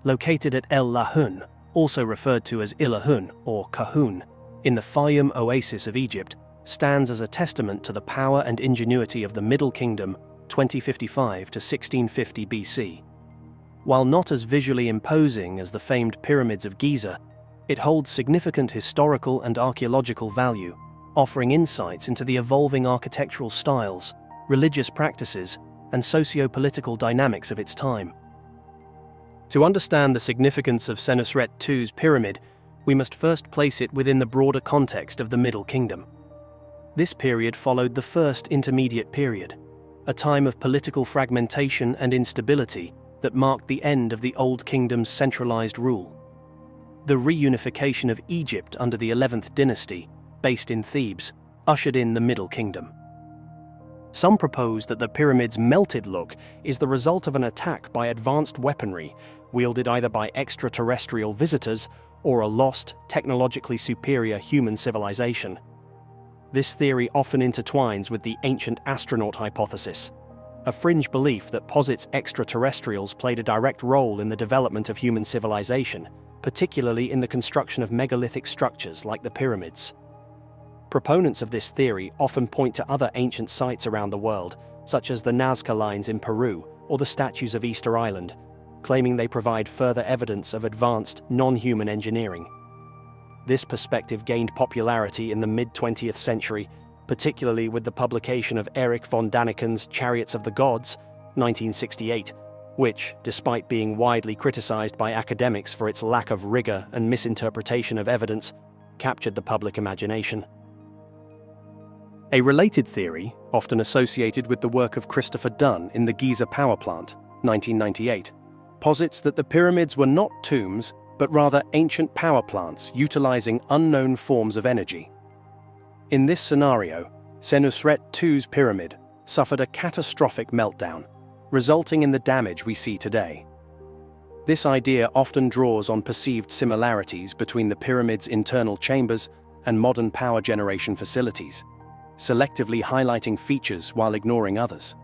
located at El Lahun, also referred to as Ilahun or Kahun, in the Fayum oasis of Egypt, stands as a testament to the power and ingenuity of the Middle Kingdom 2055 to 1650 BC. While not as visually imposing as the famed pyramids of Giza, it holds significant historical and archaeological value, offering insights into the evolving architectural styles, religious practices, and socio-political dynamics of its time. To understand the significance of Senusret II's pyramid, we must first place it within the broader context of the Middle Kingdom. This period followed the First Intermediate Period, a time of political fragmentation and instability that marked the end of the Old Kingdom's centralized rule. The reunification of Egypt under the 11th dynasty, based in Thebes, ushered in the Middle Kingdom. Some propose that the pyramid's melted look is the result of an attack by advanced weaponry wielded either by extraterrestrial visitors or a lost, technologically superior human civilization. This theory often intertwines with the ancient astronaut hypothesis, a fringe belief that posits extraterrestrials played a direct role in the development of human civilization, particularly in the construction of megalithic structures like the pyramids. Proponents of this theory often point to other ancient sites around the world, such as the Nazca Lines in Peru or the statues of Easter Island, claiming they provide further evidence of advanced, non-human engineering. This perspective gained popularity in the mid-20th century, particularly with the publication of Erich von Daniken's Chariots of the Gods, 1968, which, despite being widely criticized by academics for its lack of rigor and misinterpretation of evidence, captured the public imagination. A related theory, often associated with the work of Christopher Dunn in the Giza Power Plant, 1998, posits that the pyramids were not tombs, but rather ancient power plants utilizing unknown forms of energy. In this scenario, Senusret II's pyramid suffered a catastrophic meltdown, resulting in the damage we see today. This idea often draws on perceived similarities between the pyramid's internal chambers and modern power generation facilities, selectively highlighting features while ignoring others.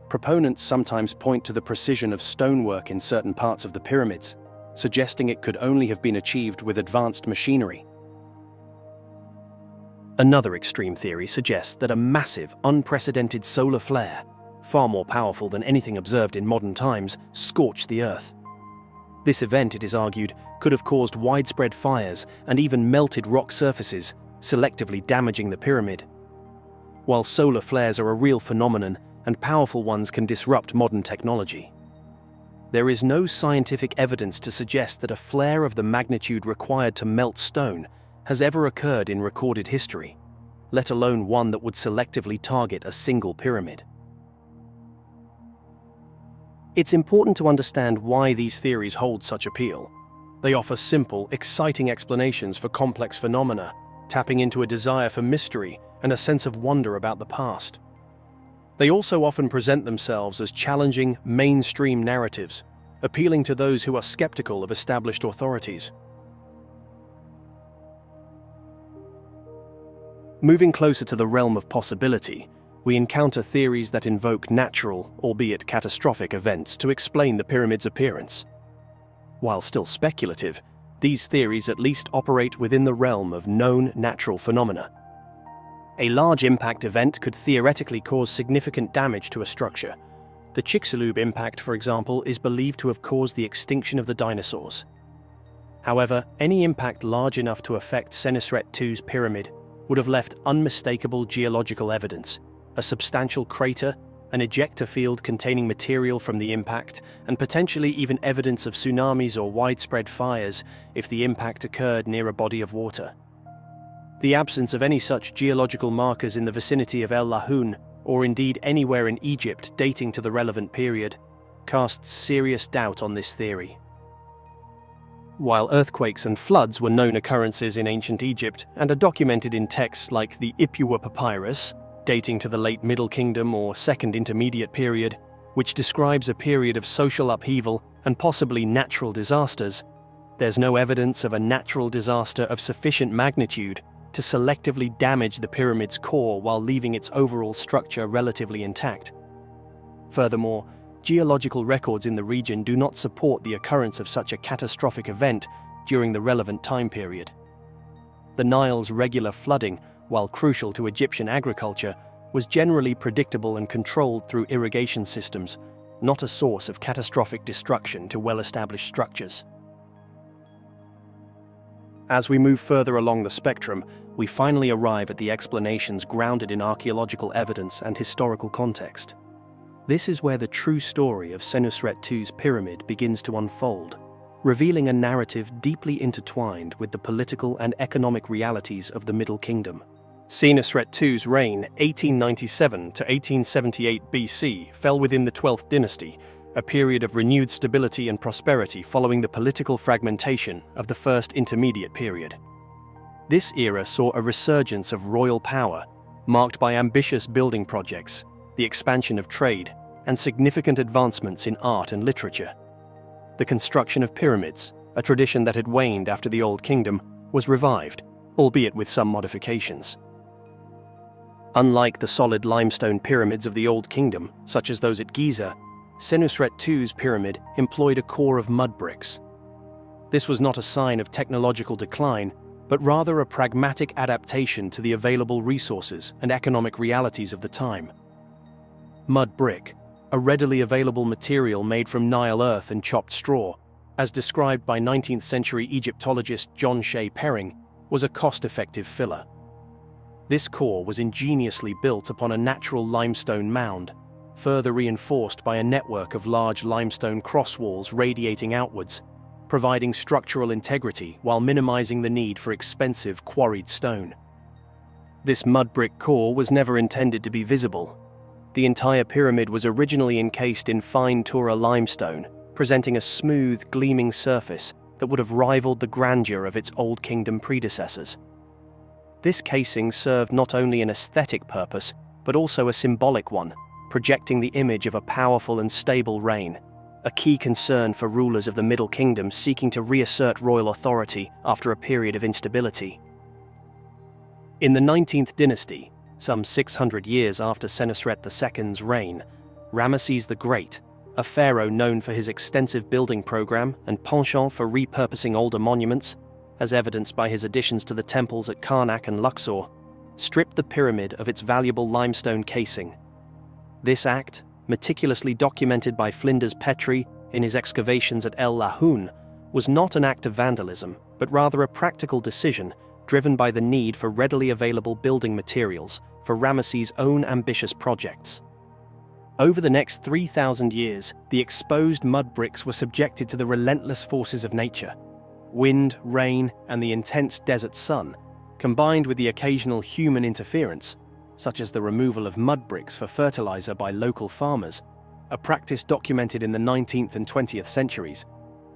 Proponents sometimes point to the precision of stonework in certain parts of the pyramids, suggesting it could only have been achieved with advanced machinery. Another extreme theory suggests that a massive, unprecedented solar flare, far more powerful than anything observed in modern times, scorched the Earth. This event, it is argued, could have caused widespread fires and even melted rock surfaces, selectively damaging the pyramid. While solar flares are a real phenomenon and powerful ones can disrupt modern technology, there is no scientific evidence to suggest that a flare of the magnitude required to melt stone has ever occurred in recorded history, let alone one that would selectively target a single pyramid. It's important to understand why these theories hold such appeal. They offer simple, exciting explanations for complex phenomena, tapping into a desire for mystery and a sense of wonder about the past. They also often present themselves as challenging, mainstream narratives, appealing to those who are skeptical of established authorities. Moving closer to the realm of possibility, we encounter theories that invoke natural, albeit catastrophic, events to explain the pyramid's appearance. While still speculative, these theories at least operate within the realm of known natural phenomena. A large impact event could theoretically cause significant damage to a structure. The Chicxulub impact, for example, is believed to have caused the extinction of the dinosaurs. However, any impact large enough to affect Senusret II's pyramid would have left unmistakable geological evidence, a substantial crater, an ejector field containing material from the impact, and potentially even evidence of tsunamis or widespread fires if the impact occurred near a body of water. The absence of any such geological markers in the vicinity of El Lahoun, or indeed anywhere in Egypt dating to the relevant period, casts serious doubt on this theory. While earthquakes and floods were known occurrences in ancient Egypt and are documented in texts like the Ipuwer Papyrus, dating to the late Middle Kingdom or Second Intermediate period, which describes a period of social upheaval and possibly natural disasters, there's no evidence of a natural disaster of sufficient magnitude to selectively damage the pyramid's core while leaving its overall structure relatively intact. Furthermore, geological records in the region do not support the occurrence of such a catastrophic event during the relevant time period. The Nile's regular flooding, while crucial to Egyptian agriculture, was generally predictable and controlled through irrigation systems, not a source of catastrophic destruction to well-established structures. As we move further along the spectrum, we finally arrive at the explanations grounded in archaeological evidence and historical context. This is where the true story of Senusret II's pyramid begins to unfold, revealing a narrative deeply intertwined with the political and economic realities of the Middle Kingdom. Senusret II's reign, 1897 to 1878 BC, fell within the 12th dynasty, a period of renewed stability and prosperity following the political fragmentation of the First Intermediate period. This era saw a resurgence of royal power, marked by ambitious building projects, the expansion of trade, and significant advancements in art and literature. The construction of pyramids, a tradition that had waned after the Old Kingdom, was revived, albeit with some modifications. Unlike the solid limestone pyramids of the Old Kingdom, such as those at Giza, Senusret II's pyramid employed a core of mud bricks. This was not a sign of technological decline, but rather a pragmatic adaptation to the available resources and economic realities of the time. Mud brick, a readily available material made from Nile earth and chopped straw, as described by 19th century Egyptologist John Shea Perring, was a cost-effective filler. This core was ingeniously built upon a natural limestone mound, further reinforced by a network of large limestone cross walls radiating outwards, providing structural integrity while minimizing the need for expensive quarried stone. This mud brick core was never intended to be visible. The entire pyramid was originally encased in fine Tura limestone, presenting a smooth, gleaming surface that would have rivaled the grandeur of its Old Kingdom predecessors. This casing served not only an aesthetic purpose, but also a symbolic one, projecting the image of a powerful and stable reign, a key concern for rulers of the Middle Kingdom seeking to reassert royal authority after a period of instability. In the 19th dynasty, some 600 years after Senusret II's reign, Ramesses the Great, a pharaoh known for his extensive building program and penchant for repurposing older monuments, as evidenced by his additions to the temples at Karnak and Luxor, stripped the pyramid of its valuable limestone casing. This act, meticulously documented by Flinders Petrie in his excavations at El Lahoun, was not an act of vandalism, but rather a practical decision driven by the need for readily available building materials for Ramesses' own ambitious projects. Over the next 3,000 years, the exposed mud bricks were subjected to the relentless forces of nature. Wind, rain, and the intense desert sun, combined with the occasional human interference, such as the removal of mud bricks for fertilizer by local farmers, a practice documented in the 19th and 20th centuries,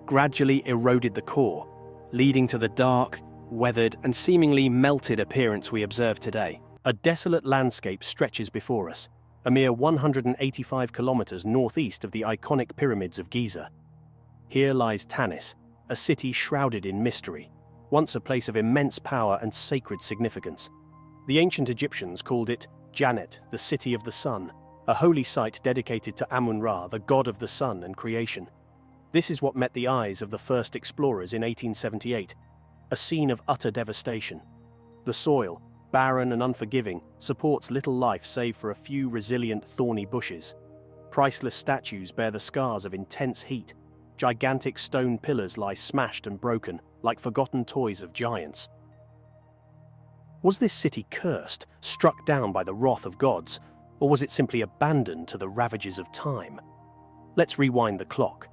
gradually eroded the core, leading to the dark, weathered, and seemingly melted appearance we observe today. A desolate landscape stretches before us, a mere 185 kilometers northeast of the iconic pyramids of Giza. Here lies Tanis, a city shrouded in mystery, once a place of immense power and sacred significance. The ancient Egyptians called it Janet, the city of the sun, a holy site dedicated to Amun-Ra, the god of the sun and creation. This is what met the eyes of the first explorers in 1878, a scene of utter devastation. The soil, barren and unforgiving, supports little life save for a few resilient thorny bushes. Priceless statues bear the scars of intense heat. Gigantic stone pillars lie smashed and broken, like forgotten toys of giants. Was this city cursed, struck down by the wrath of gods, or was it simply abandoned to the ravages of time? Let's rewind the clock.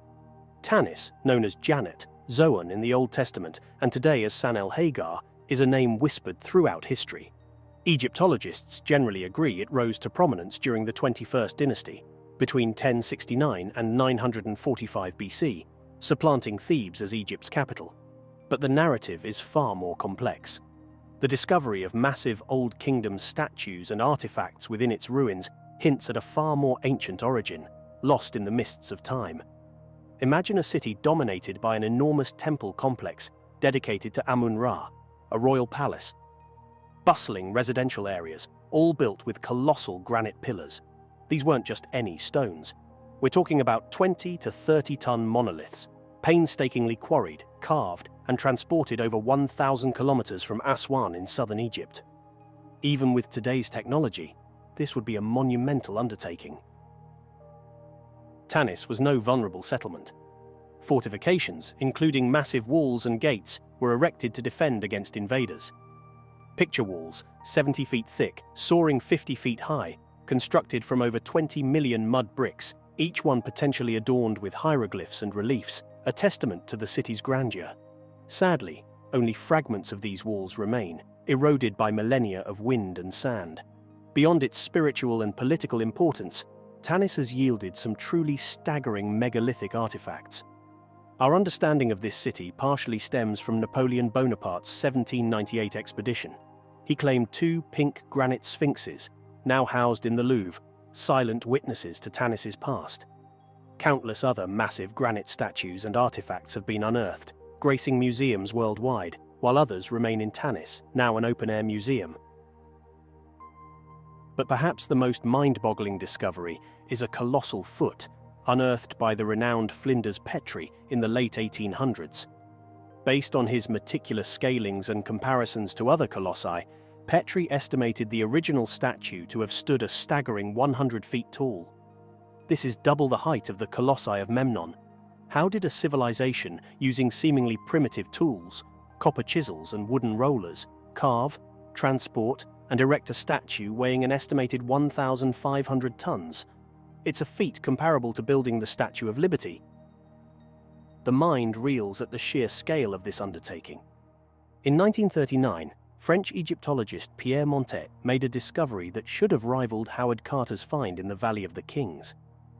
Tanis, known as Janet, Zoan in the Old Testament, and today as San el Hagar, is a name whispered throughout history. Egyptologists generally agree it rose to prominence during the 21st dynasty, between 1069 and 945 BC, supplanting Thebes as Egypt's capital. But the narrative is far more complex. The discovery of massive Old Kingdom statues and artifacts within its ruins hints at a far more ancient origin, lost in the mists of time. Imagine a city dominated by an enormous temple complex dedicated to Amun-Ra, a royal palace. Bustling residential areas, all built with colossal granite pillars. These weren't just any stones. We're talking about 20 to 30-ton monoliths, painstakingly quarried, carved, and transported over 1,000 kilometers from Aswan in southern Egypt. Even with today's technology, this would be a monumental undertaking. Tanis was no vulnerable settlement. Fortifications, including massive walls and gates, were erected to defend against invaders. Picture walls, 70 feet thick, soaring 50 feet high, constructed from over 20 million mud bricks, each one potentially adorned with hieroglyphs and reliefs, a testament to the city's grandeur. Sadly, only fragments of these walls remain, eroded by millennia of wind and sand. Beyond its spiritual and political importance, Tanis has yielded some truly staggering megalithic artifacts. Our understanding of this city partially stems from Napoleon Bonaparte's 1798 expedition. He claimed 2 pink granite sphinxes, now housed in the Louvre, silent witnesses to Tanis's past. Countless other massive granite statues and artifacts have been unearthed, gracing museums worldwide, while others remain in Tanis, now an open-air museum. But perhaps the most mind-boggling discovery is a colossal foot, unearthed by the renowned Flinders Petrie in the late 1800s. Based on his meticulous scalings and comparisons to other colossi, Petrie estimated the original statue to have stood a staggering 100 feet tall. This is double the height of the colossi of Memnon. How did a civilization using seemingly primitive tools, copper chisels and wooden rollers, carve, transport, and erect a statue weighing an estimated 1,500 tons? It's a feat comparable to building the Statue of Liberty. The mind reels at the sheer scale of this undertaking. In 1939, French Egyptologist Pierre Montet made a discovery that should have rivaled Howard Carter's find in the Valley of the Kings.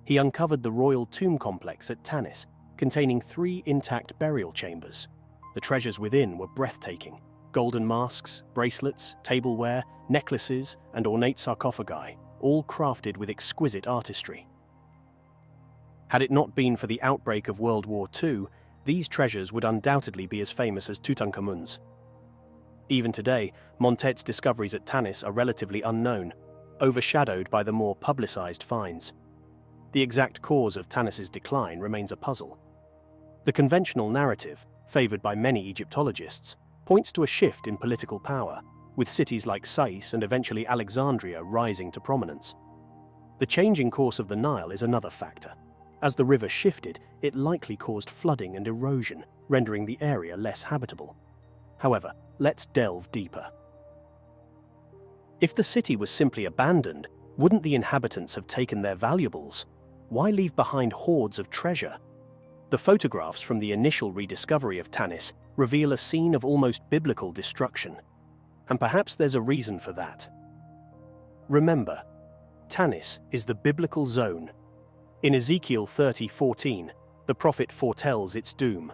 He uncovered the royal tomb complex at Tanis, containing 3 intact burial chambers. The treasures within were breathtaking: golden masks, bracelets, tableware, necklaces, and ornate sarcophagi, all crafted with exquisite artistry. Had it not been for the outbreak of World War II, these treasures would undoubtedly be as famous as Tutankhamun's. Even today, Montet's discoveries at Tanis are relatively unknown, overshadowed by the more publicized finds. The exact cause of Tanis's decline remains a puzzle. The conventional narrative, favored by many Egyptologists, points to a shift in political power, with cities like Sais and eventually Alexandria rising to prominence. The changing course of the Nile is another factor. As the river shifted, it likely caused flooding and erosion, rendering the area less habitable. However, let's delve deeper. If the city was simply abandoned, wouldn't the inhabitants have taken their valuables? Why leave behind hoards of treasure? The photographs from the initial rediscovery of Tanis reveal a scene of almost biblical destruction. And perhaps there's a reason for that. Remember, Tanis is the biblical zone. In Ezekiel 30:14, the prophet foretells its doom.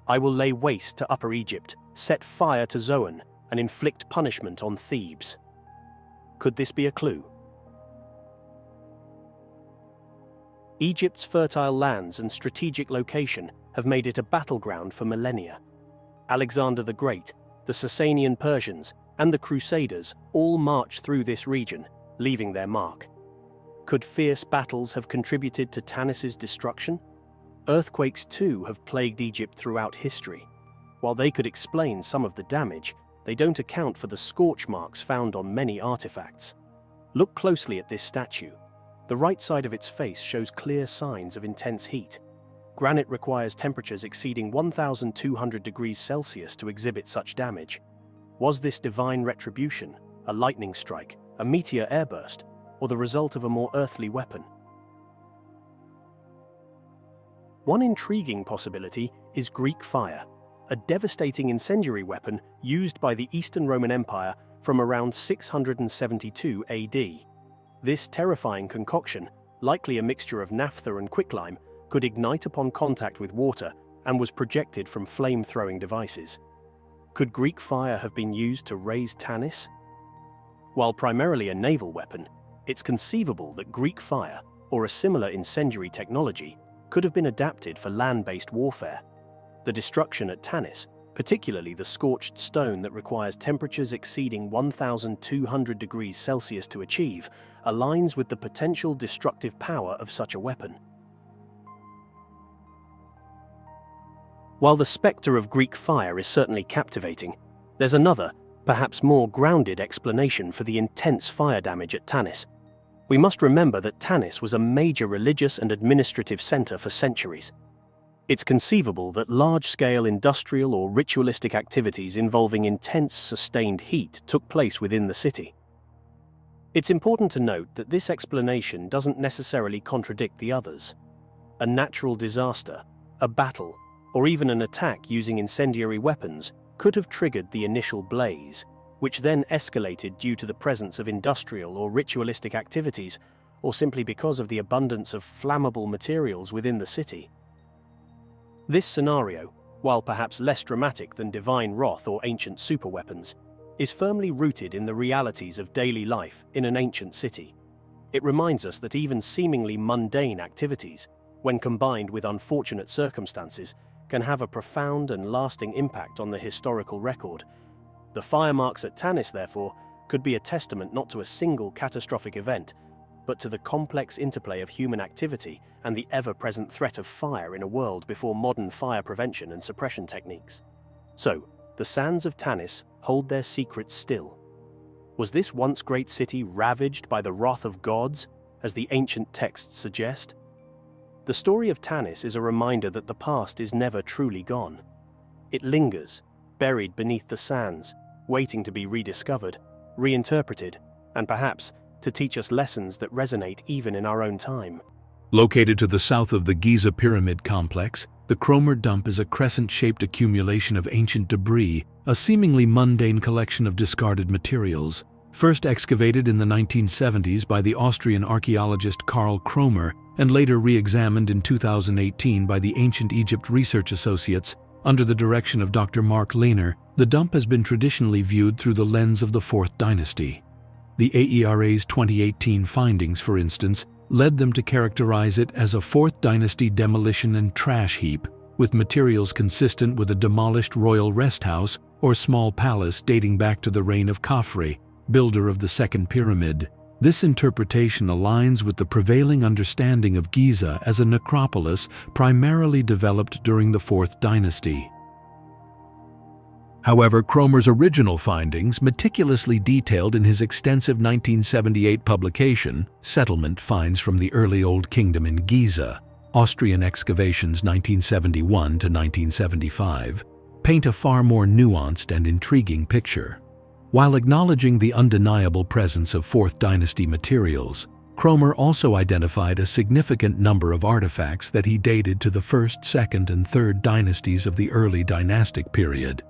"I will lay waste to Upper Egypt, set fire to Zoan, and inflict punishment on Thebes." Could this be a clue? Egypt's fertile lands and strategic location have made it a battleground for millennia. Alexander the Great, the Sasanian Persians, and the Crusaders all marched through this region, leaving their mark. Could fierce battles have contributed to Tanis's destruction? Earthquakes too have plagued Egypt throughout history. While they could explain some of the damage, they don't account for the scorch marks found on many artifacts. Look closely at this statue. The right side of its face shows clear signs of intense heat. Granite requires temperatures exceeding 1,200 degrees Celsius to exhibit such damage. Was this divine retribution, a lightning strike, a meteor airburst, or the result of a more earthly weapon? One intriguing possibility is Greek fire, a devastating incendiary weapon used by the Eastern Roman Empire from around 672 AD. This terrifying concoction, likely a mixture of naphtha and quicklime, could ignite upon contact with water and was projected from flame-throwing devices. Could Greek fire have been used to raise Tanis? While primarily a naval weapon, it's conceivable that Greek fire, or a similar incendiary technology, could have been adapted for land-based warfare. The destruction at Tanis, particularly the scorched stone that requires temperatures exceeding 1,200 degrees Celsius to achieve, aligns with the potential destructive power of such a weapon. While the spectre of Greek fire is certainly captivating, there's another, perhaps more grounded explanation for the intense fire damage at Tanis. We must remember that Tanis was a major religious and administrative center for centuries. It's conceivable that large-scale industrial or ritualistic activities involving intense, sustained heat took place within the city. It's important to note that this explanation doesn't necessarily contradict the others. A natural disaster, a battle, or even an attack using incendiary weapons could have triggered the initial blaze, which then escalated due to the presence of industrial or ritualistic activities, or simply because of the abundance of flammable materials within the city. This scenario, while perhaps less dramatic than divine wrath or ancient superweapons, is firmly rooted in the realities of daily life in an ancient city. It reminds us that even seemingly mundane activities, when combined with unfortunate circumstances, can have a profound and lasting impact on the historical record. The fire marks at Tanis, therefore, could be a testament not to a single catastrophic event, but to the complex interplay of human activity and the ever-present threat of fire in a world before modern fire prevention and suppression techniques. So, the sands of Tanis hold their secrets still. Was this once great city ravaged by the wrath of gods, as the ancient texts suggest? The story of Tanis is a reminder that the past is never truly gone. It lingers, buried beneath the sands, waiting to be rediscovered, reinterpreted, and perhaps to teach us lessons that resonate even in our own time. Located to the south of the Giza Pyramid complex, the Kromer Dump is a crescent-shaped accumulation of ancient debris, a seemingly mundane collection of discarded materials. First excavated in the 1970s by the Austrian archaeologist Karl Kromer and later re-examined in 2018 by the Ancient Egypt Research Associates under the direction of Dr. Mark Lehner, the dump has been traditionally viewed through the lens of the Fourth Dynasty. The AERA's 2018 findings, for instance, led them to characterize it as a Fourth Dynasty demolition and trash heap, with materials consistent with a demolished royal rest house or small palace dating back to the reign of Khafre, builder of the Second Pyramid. This interpretation aligns with the prevailing understanding of Giza as a necropolis primarily developed during the Fourth Dynasty. However, Kromer's original findings, meticulously detailed in his extensive 1978 publication, Settlement Finds from the Early Old Kingdom in Giza, Austrian Excavations 1971 to 1975, paint a far more nuanced and intriguing picture. While acknowledging the undeniable presence of Fourth Dynasty materials, Kromer also identified a significant number of artifacts that he dated to the First, Second, and Third Dynasties of the early dynastic period.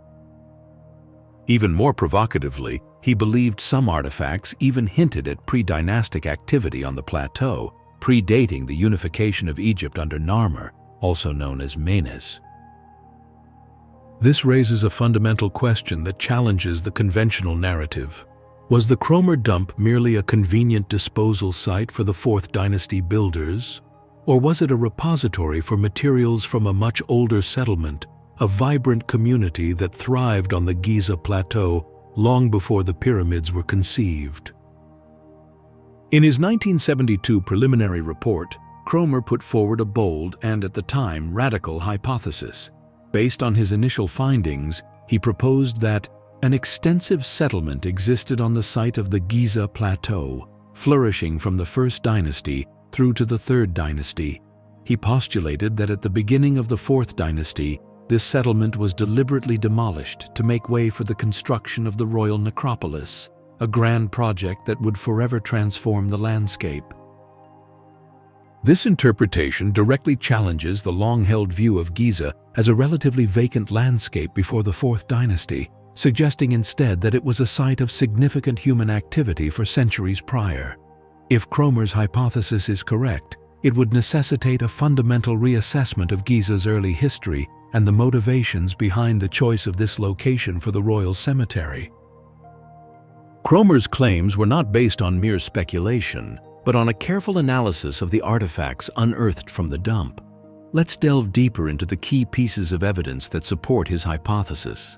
Even more provocatively, he believed some artifacts even hinted at pre-dynastic activity on the plateau, predating the unification of Egypt under Narmer, also known as Menes. This raises a fundamental question that challenges the conventional narrative. Was the Kromer Dump merely a convenient disposal site for the Fourth Dynasty builders? Or was it a repository for materials from a much older settlement, a vibrant community that thrived on the Giza Plateau long before the pyramids were conceived? In his 1972 preliminary report, Kromer put forward a bold and, at the time, radical hypothesis. Based on his initial findings, he proposed that an extensive settlement existed on the site of the Giza Plateau, flourishing from the First Dynasty through to the Third Dynasty. He postulated that at the beginning of the Fourth Dynasty, this settlement was deliberately demolished to make way for the construction of the royal necropolis, a grand project that would forever transform the landscape. This interpretation directly challenges the long-held view of Giza as a relatively vacant landscape before the Fourth Dynasty, suggesting instead that it was a site of significant human activity for centuries prior. If Kromer's hypothesis is correct, it would necessitate a fundamental reassessment of Giza's early history and the motivations behind the choice of this location for the royal cemetery. Kromer's claims were not based on mere speculation, but on a careful analysis of the artifacts unearthed from the dump. Let's delve deeper into the key pieces of evidence that support his hypothesis.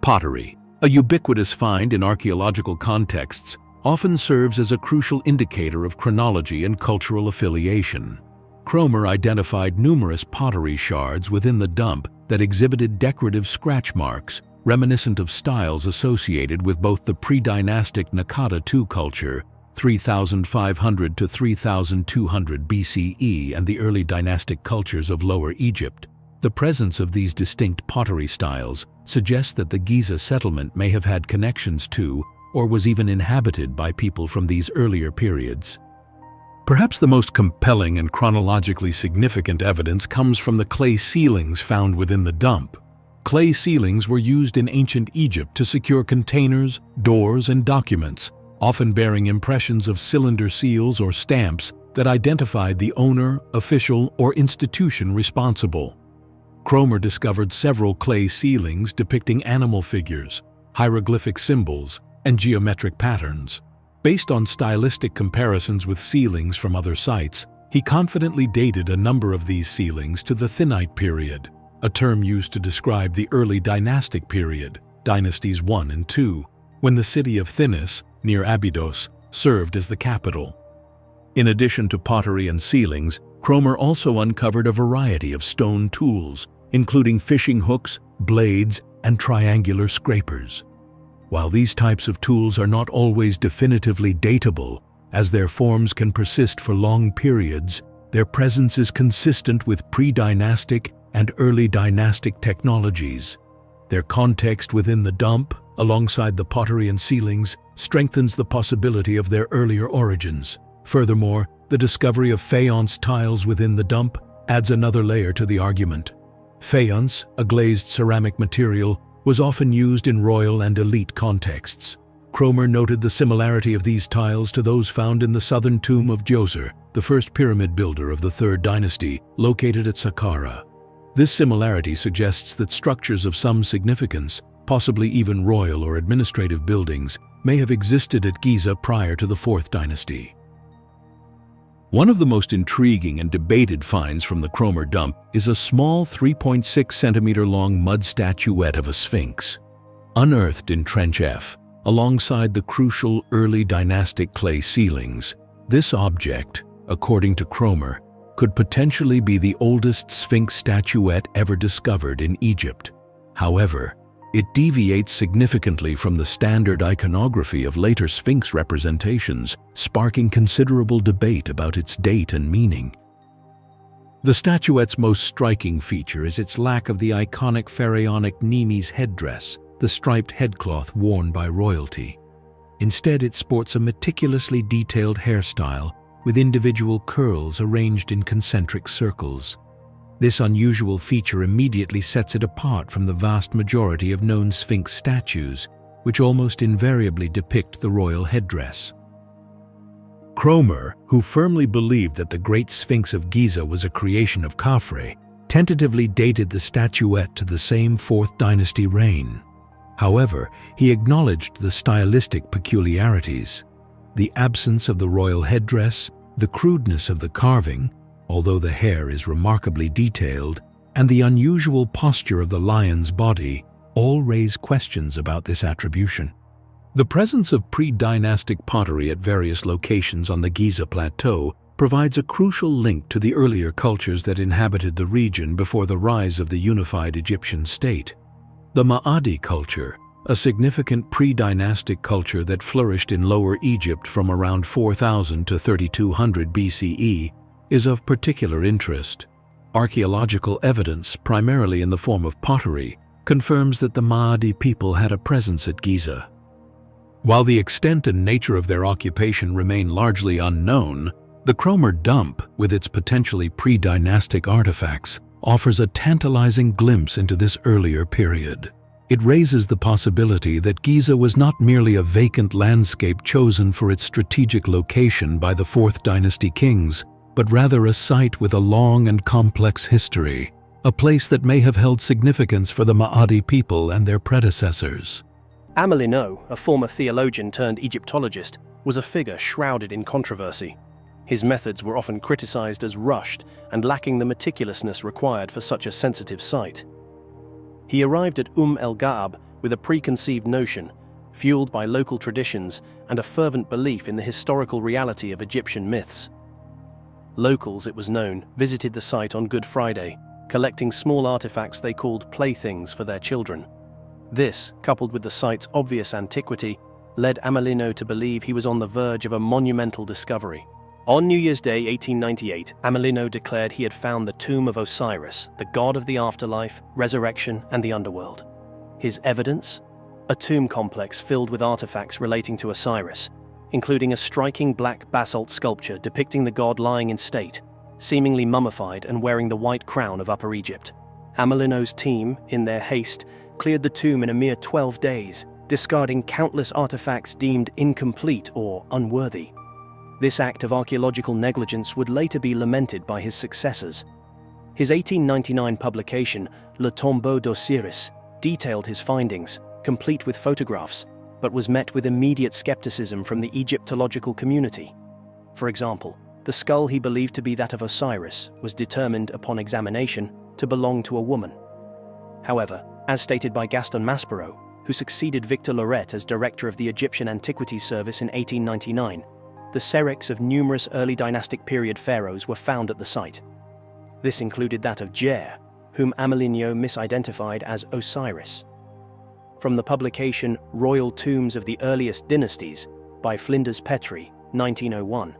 Pottery, a ubiquitous find in archaeological contexts, often serves as a crucial indicator of chronology and cultural affiliation. Kromer identified numerous pottery shards within the dump that exhibited decorative scratch marks, reminiscent of styles associated with both the pre-dynastic Naqada II culture, 3500 to 3200 BCE, and the early dynastic cultures of Lower Egypt. The presence of these distinct pottery styles suggests that the Giza settlement may have had connections to, or was even inhabited by people from these earlier periods. Perhaps the most compelling and chronologically significant evidence comes from the clay ceilings found within the dump. Clay ceilings were used in ancient Egypt to secure containers, doors, and documents, often bearing impressions of cylinder seals or stamps that identified the owner, official, or institution responsible. Kromer discovered several clay ceilings depicting animal figures, hieroglyphic symbols, and geometric patterns. Based on stylistic comparisons with ceilings from other sites, he confidently dated a number of these ceilings to the Thinite period, a term used to describe the early dynastic period, dynasties 1 and 2, when the city of Tanis, near Abydos, served as the capital. In addition to pottery and ceilings, Kromer also uncovered a variety of stone tools, including fishing hooks, blades, and triangular scrapers. While these types of tools are not always definitively datable, as their forms can persist for long periods, their presence is consistent with pre-dynastic and early dynastic technologies. Their context within the dump, alongside the pottery and ceilings, strengthens the possibility of their earlier origins. Furthermore, The discovery of faience tiles within the dump adds another layer to the argument. Faience, a glazed ceramic material, was often used in royal and elite contexts. Kromer noted the similarity of these tiles to those found in the southern tomb of Djoser, the first pyramid builder of the Third Dynasty, located at Saqqara. This similarity suggests that structures of some significance, possibly even royal or administrative buildings, may have existed at Giza prior to the Fourth Dynasty. One of the most intriguing and debated finds from the Kromer Dump is a small 3.6 centimeter long mud statuette of a sphinx. Unearthed in Trench F, alongside the crucial early dynastic clay ceilings, this object, according to Kromer, could potentially be the oldest sphinx statuette ever discovered in Egypt. However, it deviates significantly from the standard iconography of later sphinx representations, sparking considerable debate about its date and meaning. The statuette's most striking feature is its lack of the iconic pharaonic Nemes headdress, the striped headcloth worn by royalty. Instead, it sports a meticulously detailed hairstyle with individual curls arranged in concentric circles. This unusual feature immediately sets it apart from the vast majority of known Sphinx statues, which almost invariably depict the royal headdress. Kromer, who firmly believed that the Great Sphinx of Giza was a creation of Khafre, tentatively dated the statuette to the same Fourth Dynasty reign. However, he acknowledged the stylistic peculiarities. The absence of the royal headdress, the crudeness of the carving, although the hair is remarkably detailed, and the unusual posture of the lion's body all raise questions about this attribution. The presence of pre-dynastic pottery at various locations on the Giza Plateau provides a crucial link to the earlier cultures that inhabited the region before the rise of the unified Egyptian state. The Ma'adi culture, a significant pre-dynastic culture that flourished in Lower Egypt from around 4000 to 3200 BCE, is of particular interest. Archaeological evidence, primarily in the form of pottery, confirms that the Ma'adi people had a presence at Giza. While the extent and nature of their occupation remain largely unknown, the Kromer Dump, with its potentially pre-dynastic artifacts, offers a tantalizing glimpse into this earlier period. It raises the possibility that Giza was not merely a vacant landscape chosen for its strategic location by the Fourth Dynasty kings, but rather a site with a long and complex history, a place that may have held significance for the Ma'adi people and their predecessors. Amelino, a former theologian turned Egyptologist, was a figure shrouded in controversy. His methods were often criticized as rushed and lacking the meticulousness required for such a sensitive site. He arrived at el-Ga'ab with a preconceived notion, fueled by local traditions and a fervent belief in the historical reality of Egyptian myths. Locals, it was known, visited the site on Good Friday, collecting small artifacts they called playthings for their children. This, coupled with the site's obvious antiquity, led Amelino to believe he was on the verge of a monumental discovery. On New Year's Day 1898, Amelino declared he had found the tomb of Osiris, the god of the afterlife, resurrection, and the underworld. His evidence? A tomb complex filled with artifacts relating to Osiris, including a striking black basalt sculpture depicting the god lying in state, seemingly mummified and wearing the white crown of Upper Egypt. Amelino's team, in their haste, cleared the tomb in a mere 12 days, discarding countless artifacts deemed incomplete or unworthy. This act of archaeological negligence would later be lamented by his successors. His 1899 publication, Le Tombeau d'Osiris, detailed his findings, complete with photographs, but was met with immediate skepticism from the Egyptological community. For example, the skull he believed to be that of Osiris was determined upon examination to belong to a woman. However, as stated by Gaston Maspero, who succeeded Victor Loret as director of the Egyptian Antiquities Service in 1899, the cerix of numerous early dynastic period pharaohs were found at the site. This included that of Djer, whom Amelino misidentified as Osiris. From the publication Royal Tombs of the Earliest Dynasties by Flinders Petrie, 1901.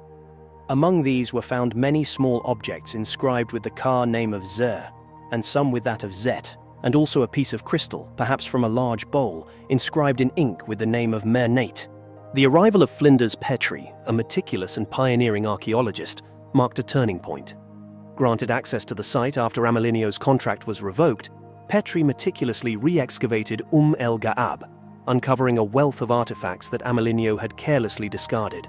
Among these were found many small objects inscribed with the Ka name of Zer, and some with that of Zet, and also a piece of crystal, perhaps from a large bowl, inscribed in ink with the name of Mernate. The arrival of Flinders Petrie, a meticulous and pioneering archaeologist, marked a turning point. Granted access to the site after Amalineo's contract was revoked, Petrie meticulously re-excavated el-Ga'ab, uncovering a wealth of artifacts that Amalineo had carelessly discarded.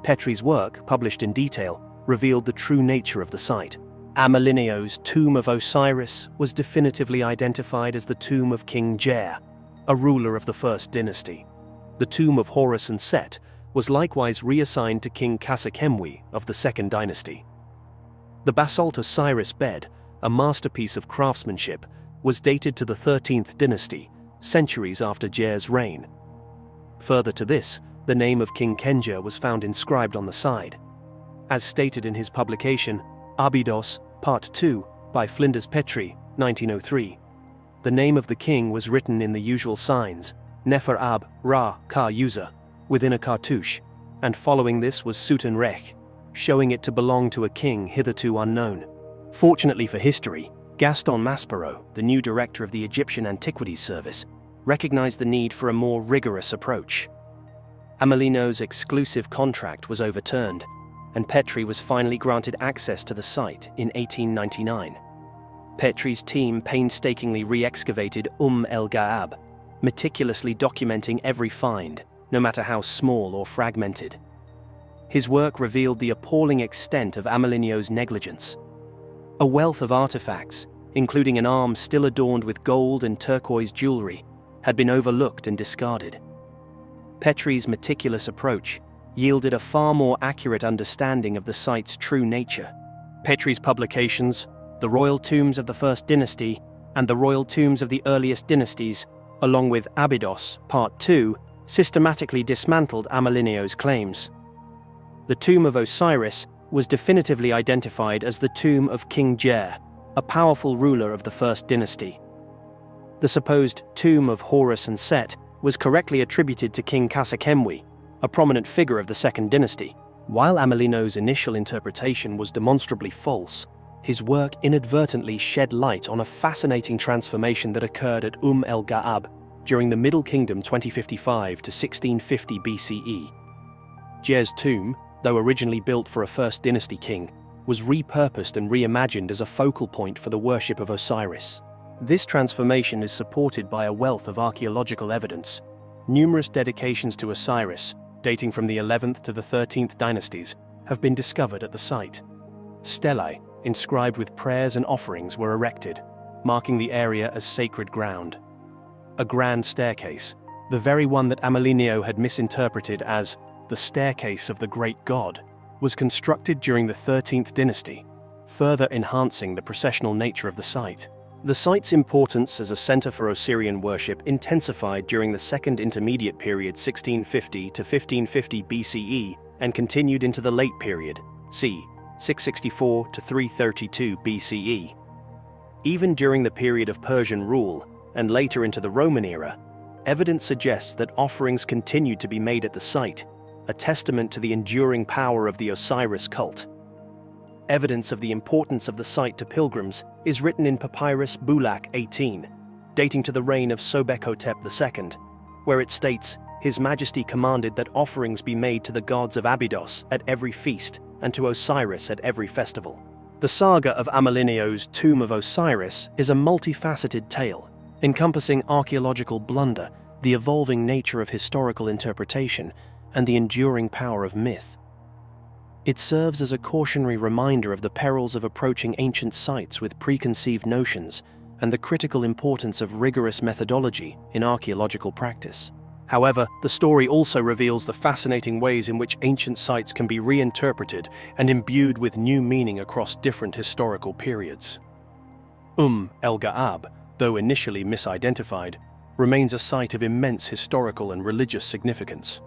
Petrie's work, published in detail, revealed the true nature of the site. Amalineo's Tomb of Osiris was definitively identified as the tomb of King Jer, a ruler of the First Dynasty. The tomb of Horus and Set was likewise reassigned to King Kasekemwi of the Second Dynasty. The basalt Osiris bed, a masterpiece of craftsmanship, was dated to the 13th dynasty, centuries after Jer's reign. Further to this, the name of King Kenjer was found inscribed on the side. As stated in his publication, Abydos, Part 2, by Flinders Petrie, 1903, the name of the king was written in the usual signs, Nefer Ab, Ra, Ka User, within a cartouche, and following this was Suten Rech, showing it to belong to a king hitherto unknown. Fortunately for history, Gaston Maspero, the new director of the Egyptian Antiquities Service, recognized the need for a more rigorous approach. Amalino's exclusive contract was overturned, and Petrie was finally granted access to the site in 1899. Petrie's team painstakingly re-excavated el-Ga'ab, meticulously documenting every find, no matter how small or fragmented. His work revealed the appalling extent of Amalineo's negligence. A wealth of artifacts, including an arm still adorned with gold and turquoise jewelry, had been overlooked and discarded. Petrie's meticulous approach yielded a far more accurate understanding of the site's true nature. Petrie's publications, The Royal Tombs of the First Dynasty and The Royal Tombs of the Earliest Dynasties, along with Abydos, Part 2, systematically dismantled Amalineo's claims. The Tomb of Osiris was definitively identified as the tomb of King Jer, a powerful ruler of the First Dynasty. The supposed tomb of Horus and Set was correctly attributed to King Kasekemwi, a prominent figure of the Second Dynasty. While Amalino's initial interpretation was demonstrably false, his work inadvertently shed light on a fascinating transformation that occurred at el-Ga'ab during the Middle Kingdom 2055 to 1650 BCE. Jer's tomb, though originally built for a First Dynasty king, was repurposed and reimagined as a focal point for the worship of Osiris. This transformation is supported by a wealth of archaeological evidence. Numerous dedications to Osiris, dating from the 11th to the 13th dynasties, have been discovered at the site. Stelae, inscribed with prayers and offerings, were erected, marking the area as sacred ground. A grand staircase, the very one that Amalineo had misinterpreted as the staircase of the great god, was constructed during the 13th dynasty, further enhancing the processional nature of the site. The site's importance as a center for Osirian worship intensified during the Second Intermediate Period 1650 to 1550 BCE and continued into the Late Period, c. 664 to 332 BCE. Even during the period of Persian rule, and later into the Roman era, evidence suggests that offerings continued to be made at the site, a testament to the enduring power of the Osiris cult. Evidence of the importance of the site to pilgrims is written in Papyrus Bulaq 18, dating to the reign of Sobekotep II, where it states, His Majesty commanded that offerings be made to the gods of Abydos at every feast and to Osiris at every festival. The saga of Amalineo's Tomb of Osiris is a multifaceted tale, encompassing archaeological blunder, the evolving nature of historical interpretation, and the enduring power of myth. It serves as a cautionary reminder of the perils of approaching ancient sites with preconceived notions and the critical importance of rigorous methodology in archaeological practice. However, the story also reveals the fascinating ways in which ancient sites can be reinterpreted and imbued with new meaning across different historical periods. el-Ga'ab, though initially misidentified, remains a site of immense historical and religious significance.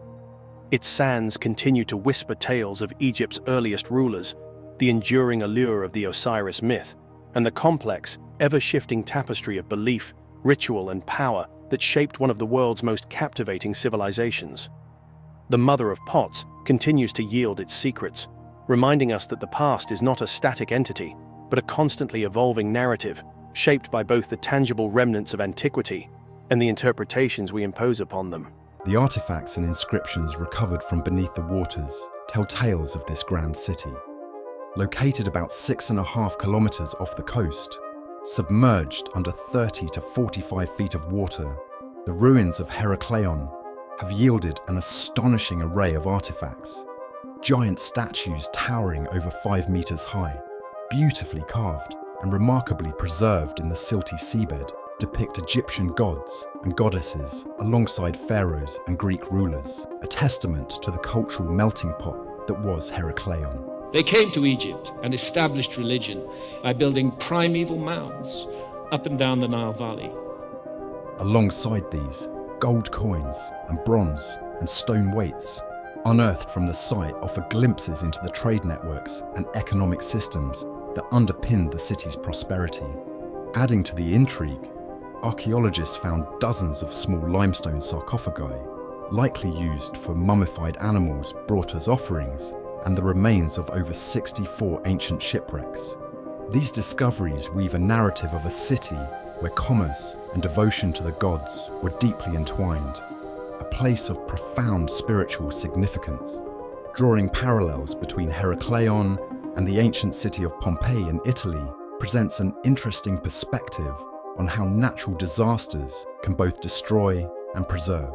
Its sands continue to whisper tales of Egypt's earliest rulers, the enduring allure of the Osiris myth, and the complex, ever-shifting tapestry of belief, ritual, and power that shaped one of the world's most captivating civilizations. The Mother of Pots continues to yield its secrets, reminding us that the past is not a static entity, but a constantly evolving narrative, shaped by both the tangible remnants of antiquity and the interpretations we impose upon them. The artifacts and inscriptions recovered from beneath the waters tell tales of this grand city. Located about 6.5 kilometers off the coast, submerged under 30 to 45 feet of water, the ruins of Heracleion have yielded an astonishing array of artifacts. Giant statues towering over 5 meters high, beautifully carved and remarkably preserved in the silty seabed, depict Egyptian gods and goddesses alongside pharaohs and Greek rulers, a testament to the cultural melting pot that was Heracleion. They came to Egypt and established religion by building primeval mounds up and down the Nile Valley. Alongside these, gold coins and bronze and stone weights unearthed from the site offer glimpses into the trade networks and economic systems that underpinned the city's prosperity. Adding to the intrigue, archaeologists found dozens of small limestone sarcophagi, likely used for mummified animals brought as offerings, and the remains of over 64 ancient shipwrecks. These discoveries weave a narrative of a city where commerce and devotion to the gods were deeply entwined, a place of profound spiritual significance. Drawing parallels between Heracleion and the ancient city of Pompeii in Italy presents an interesting perspective on how natural disasters can both destroy and preserve.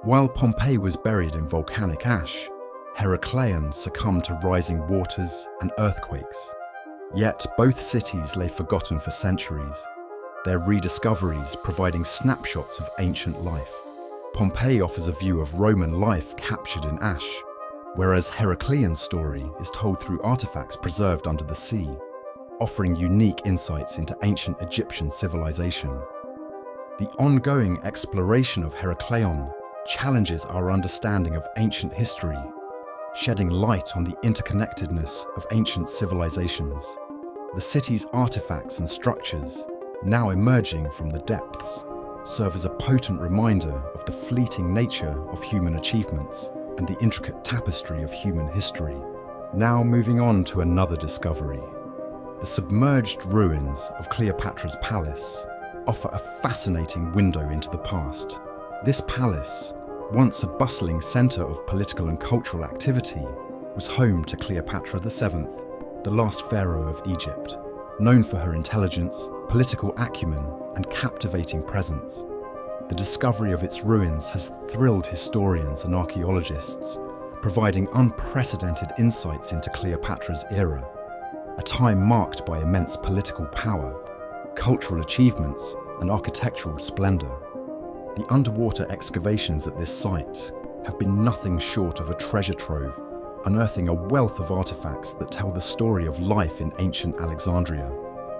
While Pompeii was buried in volcanic ash, Heracleion succumbed to rising waters and earthquakes. Yet both cities lay forgotten for centuries, their rediscoveries providing snapshots of ancient life. Pompeii offers a view of Roman life captured in ash, whereas Heracleion's story is told through artifacts preserved under the sea, offering unique insights into ancient Egyptian civilization. The ongoing exploration of Heracleion challenges our understanding of ancient history, shedding light on the interconnectedness of ancient civilizations. The city's artifacts and structures, now emerging from the depths, serve as a potent reminder of the fleeting nature of human achievements and the intricate tapestry of human history. Now moving on to another discovery. The submerged ruins of Cleopatra's palace offer a fascinating window into the past. This palace, once a bustling centre of political and cultural activity, was home to Cleopatra VII, the last pharaoh of Egypt, known for her intelligence, political acumen, and captivating presence. The discovery of its ruins has thrilled historians and archaeologists, providing unprecedented insights into Cleopatra's era, a time marked by immense political power, cultural achievements, and architectural splendour. The underwater excavations at this site have been nothing short of a treasure trove, unearthing a wealth of artifacts that tell the story of life in ancient Alexandria.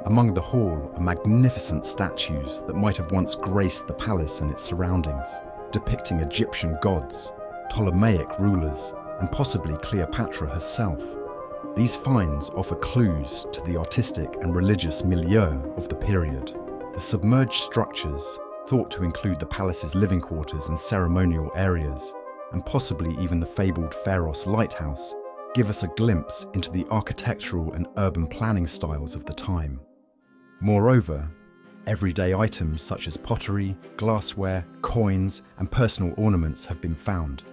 Among the haul are magnificent statues that might have once graced the palace and its surroundings, depicting Egyptian gods, Ptolemaic rulers, and possibly Cleopatra herself. These finds offer clues to the artistic and religious milieu of the period. The submerged structures, thought to include the palace's living quarters and ceremonial areas, and possibly even the fabled Pharos lighthouse, give us a glimpse into the architectural and urban planning styles of the time. Moreover, everyday items such as pottery, glassware, coins, and personal ornaments have been found,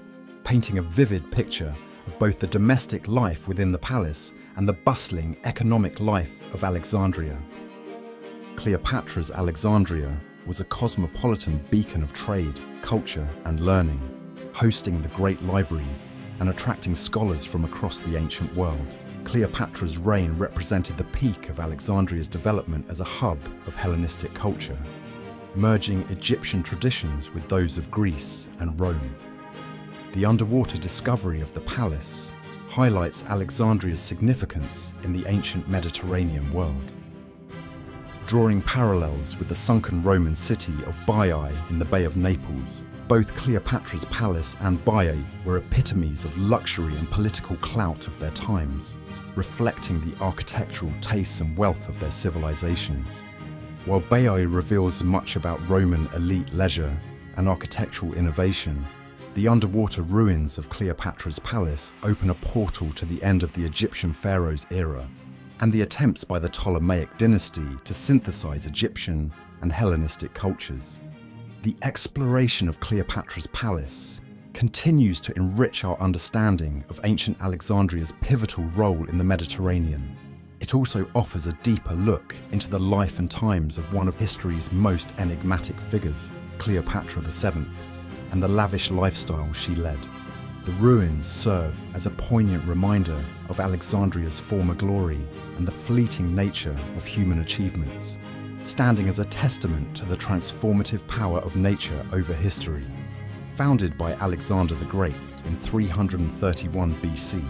painting a vivid picture of both the domestic life within the palace and the bustling economic life of Alexandria. Cleopatra's Alexandria was a cosmopolitan beacon of trade, culture, and learning, hosting the Great Library and attracting scholars from across the ancient world. Cleopatra's reign represented the peak of Alexandria's development as a hub of Hellenistic culture, merging Egyptian traditions with those of Greece and Rome. The underwater discovery of the palace highlights Alexandria's significance in the ancient Mediterranean world. Drawing parallels with the sunken Roman city of Baiae in the Bay of Naples, both Cleopatra's palace and Baiae were epitomes of luxury and political clout of their times, reflecting the architectural tastes and wealth of their civilizations. While Baiae reveals much about Roman elite leisure and architectural innovation, the underwater ruins of Cleopatra's palace open a portal to the end of the Egyptian pharaoh's era, and the attempts by the Ptolemaic dynasty to synthesize Egyptian and Hellenistic cultures. the exploration of Cleopatra's palace continues to enrich our understanding of ancient Alexandria's pivotal role in the Mediterranean. It also offers a deeper look into the life and times of one of history's most enigmatic figures, Cleopatra VII, and the lavish lifestyle she led. The ruins serve as a poignant reminder of Alexandria's former glory and the fleeting nature of human achievements, standing as a testament to the transformative power of nature over history. Founded by Alexander the Great in 331 BC,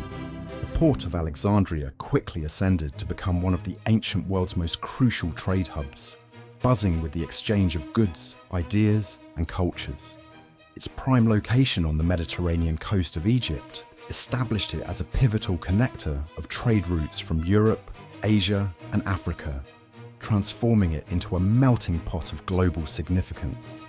the port of Alexandria quickly ascended to become one of the ancient world's most crucial trade hubs, buzzing with the exchange of goods, ideas, and cultures. Its prime location on the Mediterranean coast of Egypt established it as a pivotal connector of trade routes from Europe, Asia, and Africa, transforming it into a melting pot of global significance.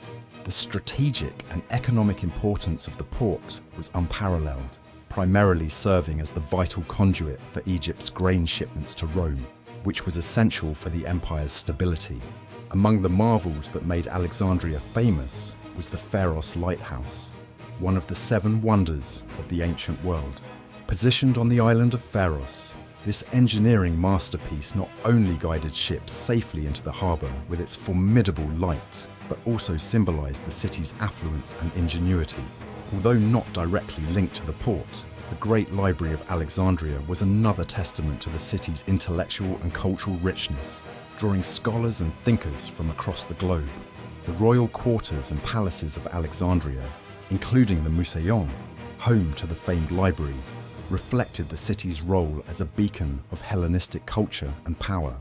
The strategic and economic importance of the port was unparalleled, primarily serving as the vital conduit for Egypt's grain shipments to Rome, which was essential for the empire's stability. Among the marvels that made Alexandria famous was the Pharos Lighthouse, one of the 7 wonders of the ancient world. Positioned on the island of Pharos, this engineering masterpiece not only guided ships safely into the harbour with its formidable light, but also symbolised the city's affluence and ingenuity. Although not directly linked to the port, the Great Library of Alexandria was another testament to the city's intellectual and cultural richness, drawing scholars and thinkers from across the globe. The royal quarters and palaces of Alexandria, including the Museion, home to the famed library, reflected the city's role as a beacon of Hellenistic culture and power.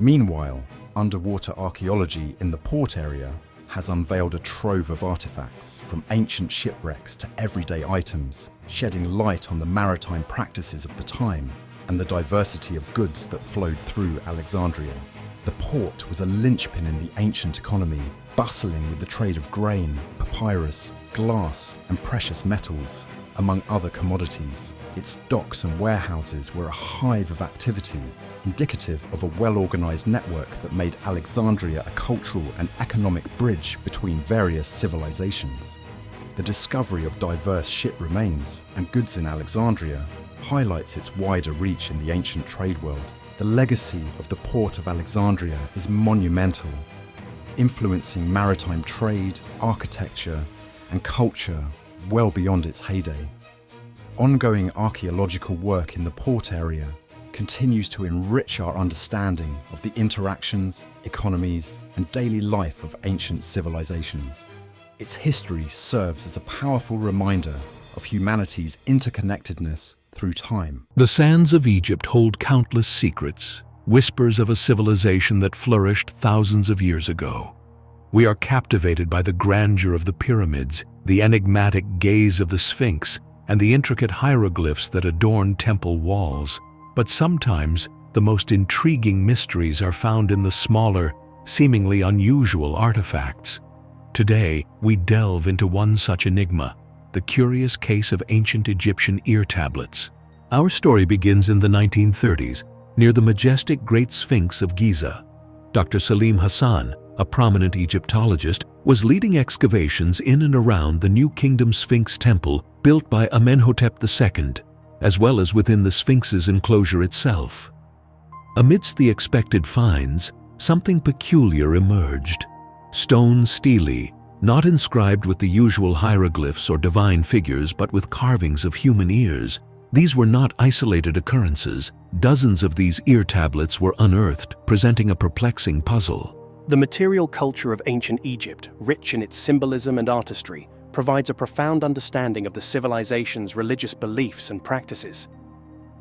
Meanwhile, underwater archaeology in the port area has unveiled a trove of artifacts, from ancient shipwrecks to everyday items, shedding light on the maritime practices of the time and the diversity of goods that flowed through Alexandria. The port was a linchpin in the ancient economy, bustling with the trade of grain, papyrus, glass, and precious metals, among other commodities. Its docks and warehouses were a hive of activity, indicative of a well-organized network that made Alexandria a cultural and economic bridge between various civilizations. The discovery of diverse ship remains and goods in Alexandria highlights its wider reach in the ancient trade world. The legacy of the port of Alexandria is monumental, influencing maritime trade, architecture, and culture well beyond its heyday. Ongoing archaeological work in the port area continues to enrich our understanding of the interactions, economies, and daily life of ancient civilizations. Its history serves as a powerful reminder of humanity's interconnectedness through time. The sands of Egypt hold countless secrets, whispers of a civilization that flourished thousands of years ago. We are captivated by the grandeur of the pyramids, the enigmatic gaze of the Sphinx, and the intricate hieroglyphs that adorn temple walls. But sometimes, the most intriguing mysteries are found in the smaller, seemingly unusual artifacts. Today, we delve into one such enigma, the curious case of ancient Egyptian ear tablets. Our story begins in the 1930s, near the majestic Great Sphinx of Giza. Dr. Salim Hassan, a prominent Egyptologist, was leading excavations in and around the New Kingdom Sphinx Temple built by Amenhotep II, as well as within the Sphinx's enclosure itself. Amidst the expected finds, something peculiar emerged. Stone stelae, not inscribed with the usual hieroglyphs or divine figures but with carvings of human ears. These were not isolated occurrences. Dozens of these ear tablets were unearthed, presenting a perplexing puzzle. The material culture of ancient Egypt, rich in its symbolism and artistry, provides a profound understanding of the civilization's religious beliefs and practices.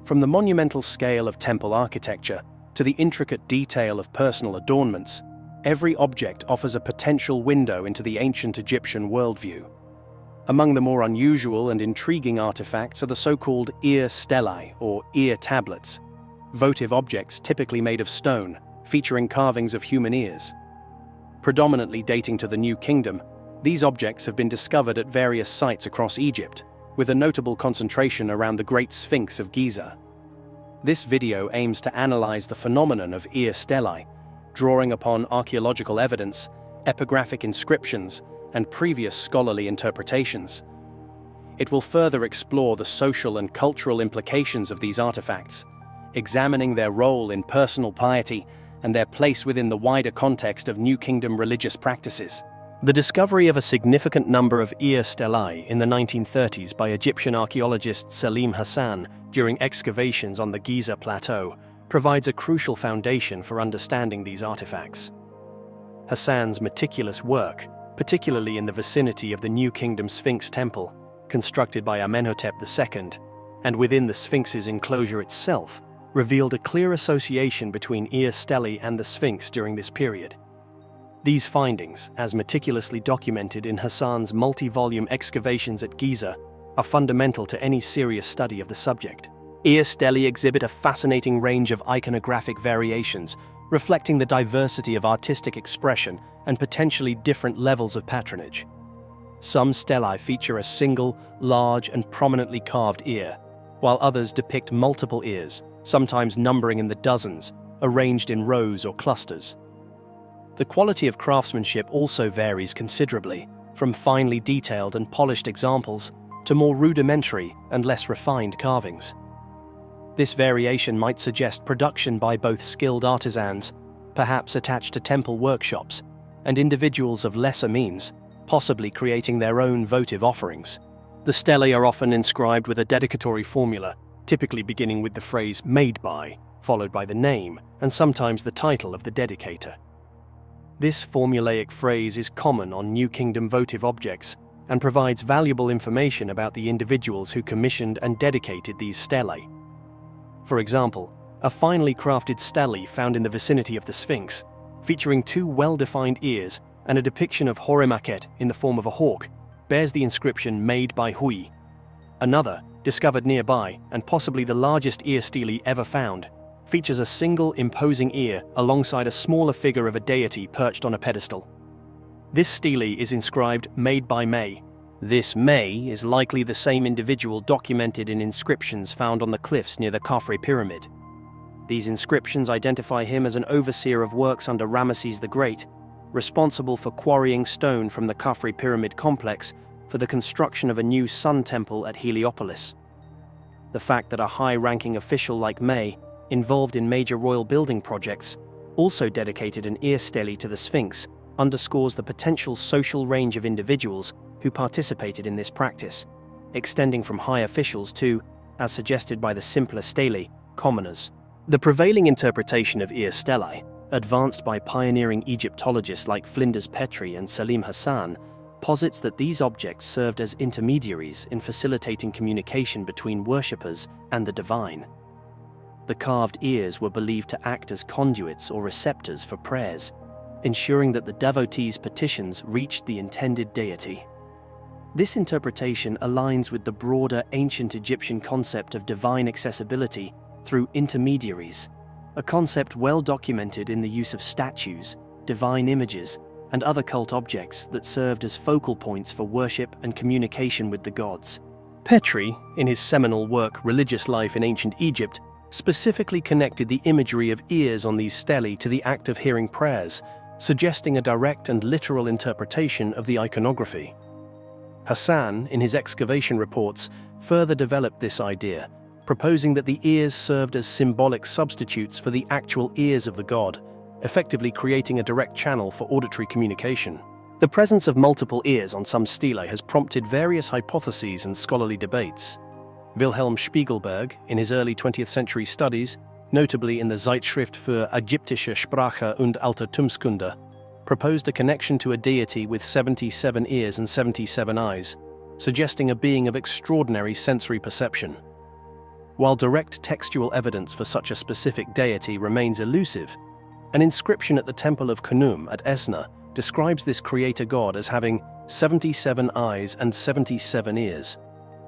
From the monumental scale of temple architecture to the intricate detail of personal adornments, every object offers a potential window into the ancient Egyptian worldview. Among the more unusual and intriguing artifacts are the so-called ear stellae, or ear tablets, votive objects typically made of stone, featuring carvings of human ears. Predominantly dating to the New Kingdom, these objects have been discovered at various sites across Egypt, with a notable concentration around the Great Sphinx of Giza. This video aims to analyze the phenomenon of ear stellae, drawing upon archaeological evidence, epigraphic inscriptions, and previous scholarly interpretations. It will further explore the social and cultural implications of these artifacts, examining their role in personal piety and their place within the wider context of New Kingdom religious practices. The discovery of a significant number of ear stellae in the 1930s by Egyptian archaeologist Selim Hassan during excavations on the Giza Plateau provides a crucial foundation for understanding these artifacts. Hassan's meticulous work, particularly in the vicinity of the New Kingdom Sphinx Temple, constructed by Amenhotep II, and within the Sphinx's enclosure itself, revealed a clear association between ear stelae and the Sphinx during this period. These findings, as meticulously documented in Hassan's multi-volume excavations at Giza, are fundamental to any serious study of the subject. Ear stelae exhibit a fascinating range of iconographic variations, reflecting the diversity of artistic expression and potentially different levels of patronage. Some stelae feature a single, large, and prominently carved ear, while others depict multiple ears, sometimes numbering in the dozens, arranged in rows or clusters. The quality of craftsmanship also varies considerably, from finely detailed and polished examples to more rudimentary and less refined carvings. This variation might suggest production by both skilled artisans, perhaps attached to temple workshops, and individuals of lesser means, possibly creating their own votive offerings. The stelae are often inscribed with a dedicatory formula, typically beginning with the phrase "made by," followed by the name and sometimes the title of the dedicator. This formulaic phrase is common on New Kingdom votive objects and provides valuable information about the individuals who commissioned and dedicated these stelae. For example, a finely crafted stele found in the vicinity of the Sphinx, featuring two well-defined ears and a depiction of Horemakhet in the form of a hawk, bears the inscription "Made by Hui." Another, discovered nearby and possibly the largest ear stele ever found, features a single imposing ear alongside a smaller figure of a deity perched on a pedestal. This stele is inscribed "Made by May." This May is likely the same individual documented in inscriptions found on the cliffs near the Khafre Pyramid. These inscriptions identify him as an overseer of works under Ramesses the Great, responsible for quarrying stone from the Khafre Pyramid complex for the construction of a new sun temple at Heliopolis. The fact that a high-ranking official like May, involved in major royal building projects, also dedicated an ear stele to the Sphinx, underscores the potential social range of individuals who participated in this practice, extending from high officials to, as suggested by the simpler stele, commoners. The prevailing interpretation of ear stelae, advanced by pioneering Egyptologists like Flinders Petrie and Selim Hassan, posits that these objects served as intermediaries in facilitating communication between worshippers and the divine. The carved ears were believed to act as conduits or receptors for prayers, ensuring that the devotees' petitions reached the intended deity. This interpretation aligns with the broader ancient Egyptian concept of divine accessibility through intermediaries, a concept well documented in the use of statues, divine images, and other cult objects that served as focal points for worship and communication with the gods. Petrie, in his seminal work Religious Life in Ancient Egypt, specifically connected the imagery of ears on these stelae to the act of hearing prayers, suggesting a direct and literal interpretation of the iconography. Hassan, in his excavation reports, further developed this idea, proposing that the ears served as symbolic substitutes for the actual ears of the god, effectively creating a direct channel for auditory communication. The presence of multiple ears on some stelae has prompted various hypotheses and scholarly debates. Wilhelm Spiegelberg, in his early 20th century studies, notably in the Zeitschrift für Ägyptische Sprache und Altertumskunde, proposed a connection to a deity with 77 ears and 77 eyes, suggesting a being of extraordinary sensory perception. While direct textual evidence for such a specific deity remains elusive, an inscription at the Temple of Khnum at Esna describes this creator god as having 77 eyes and 77 ears,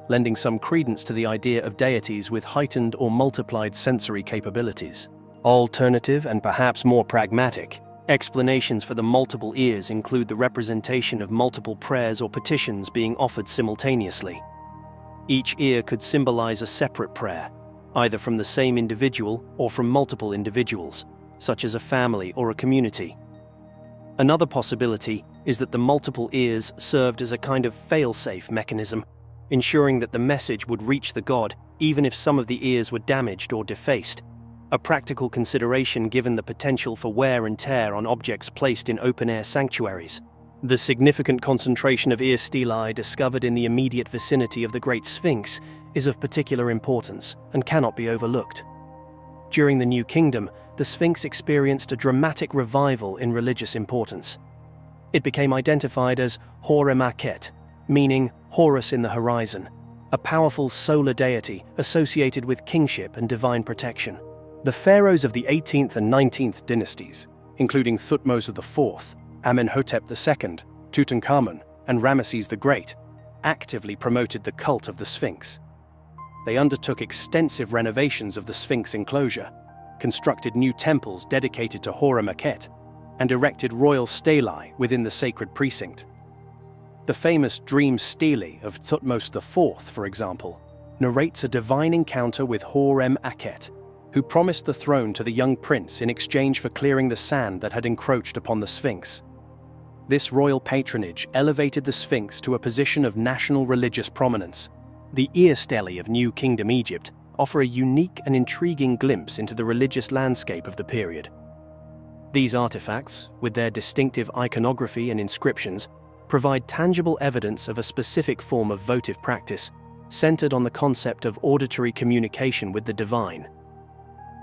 lending some credence to the idea of deities with heightened or multiplied sensory capabilities. Alternative and perhaps more pragmatic explanations for the multiple ears include the representation of multiple prayers or petitions being offered simultaneously. Each ear could symbolize a separate prayer, either from the same individual or from multiple individuals, such as a family or a community. Another possibility is that the multiple ears served as a kind of fail-safe mechanism, ensuring that the message would reach the god even if some of the ears were damaged or defaced, a practical consideration given the potential for wear and tear on objects placed in open-air sanctuaries. The significant concentration of ear stelae discovered in the immediate vicinity of the Great Sphinx is of particular importance and cannot be overlooked. During the New Kingdom, the Sphinx experienced a dramatic revival in religious importance. It became identified as Horem-Akhet, meaning Horus in the horizon, a powerful solar deity associated with kingship and divine protection. The pharaohs of the 18th and 19th dynasties, including Thutmose IV, Amenhotep II, Tutankhamun, and Ramesses the Great, actively promoted the cult of the Sphinx. They undertook extensive renovations of the Sphinx enclosure, constructed new temples dedicated to Horem-Akhet, and erected royal stelae within the sacred precinct. The famous Dream Stele of Thutmose IV, for example, narrates a divine encounter with Horem-Akhet, who promised the throne to the young prince in exchange for clearing the sand that had encroached upon the Sphinx. This royal patronage elevated the Sphinx to a position of national religious prominence. The ear stelae of New Kingdom Egypt offer a unique and intriguing glimpse into the religious landscape of the period. These artifacts, with their distinctive iconography and inscriptions, provide tangible evidence of a specific form of votive practice, centered on the concept of auditory communication with the divine.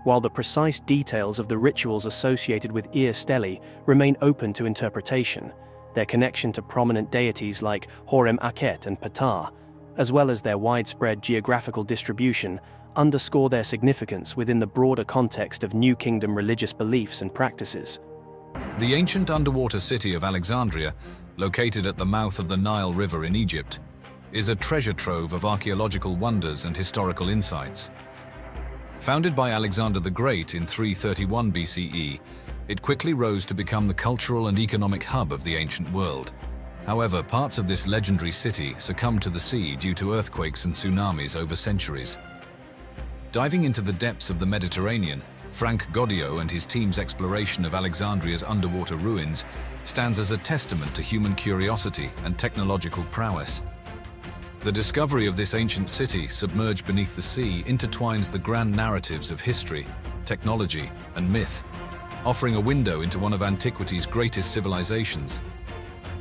While the precise details of the rituals associated with ear stelae remain open to interpretation, their connection to prominent deities like Horem-Akhet and Ptah, as well as their widespread geographical distribution, underscore their significance within the broader context of New Kingdom religious beliefs and practices. The ancient underwater city of Alexandria, located at the mouth of the Nile River in Egypt, is a treasure trove of archaeological wonders and historical insights. Founded by Alexander the Great in 331 BCE, it quickly rose to become the cultural and economic hub of the ancient world. However, parts of this legendary city succumbed to the sea due to earthquakes and tsunamis over centuries. Diving into the depths of the Mediterranean, Frank Goddio and his team's exploration of Alexandria's underwater ruins stands as a testament to human curiosity and technological prowess. The discovery of this ancient city submerged beneath the sea intertwines the grand narratives of history, technology, and myth, offering a window into one of antiquity's greatest civilizations.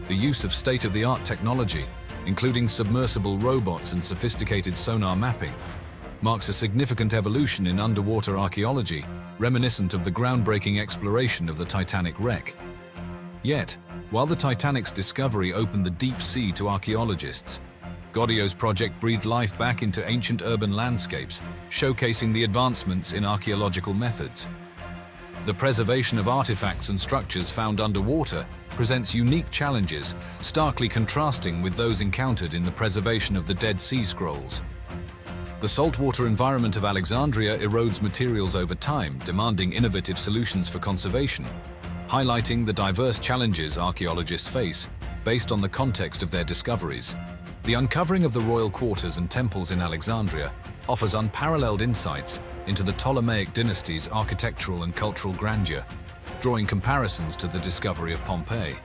The use of state-of-the-art technology, including submersible robots and sophisticated sonar mapping, marks a significant evolution in underwater archaeology, reminiscent of the groundbreaking exploration of the Titanic wreck. Yet, while the Titanic's discovery opened the deep sea to archaeologists, Goddio's project breathed life back into ancient urban landscapes, showcasing the advancements in archaeological methods. The preservation of artifacts and structures found underwater presents unique challenges, starkly contrasting with those encountered in the preservation of the Dead Sea Scrolls. The saltwater environment of Alexandria erodes materials over time, demanding innovative solutions for conservation, highlighting the diverse challenges archaeologists face based on the context of their discoveries. The uncovering of the royal quarters and temples in Alexandria offers unparalleled insights into the Ptolemaic dynasty's architectural and cultural grandeur, drawing comparisons to the discovery of Pompeii.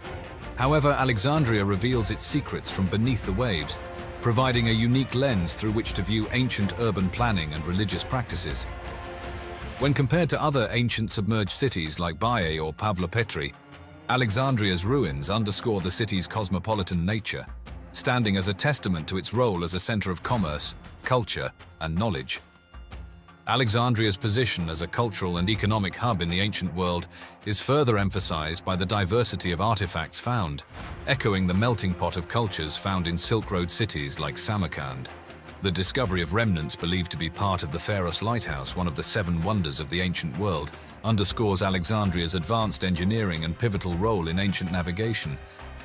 However, Alexandria reveals its secrets from beneath the waves, providing a unique lens through which to view ancient urban planning and religious practices. When compared to other ancient submerged cities like Baiae or Pavlopetri, Alexandria's ruins underscore the city's cosmopolitan nature, standing as a testament to its role as a center of commerce, culture, and knowledge. Alexandria's position as a cultural and economic hub in the ancient world is further emphasized by the diversity of artifacts found, echoing the melting pot of cultures found in Silk Road cities like Samarkand. The discovery of remnants believed to be part of the Pharos Lighthouse, one of the 7 wonders of the ancient world, underscores Alexandria's advanced engineering and pivotal role in ancient navigation,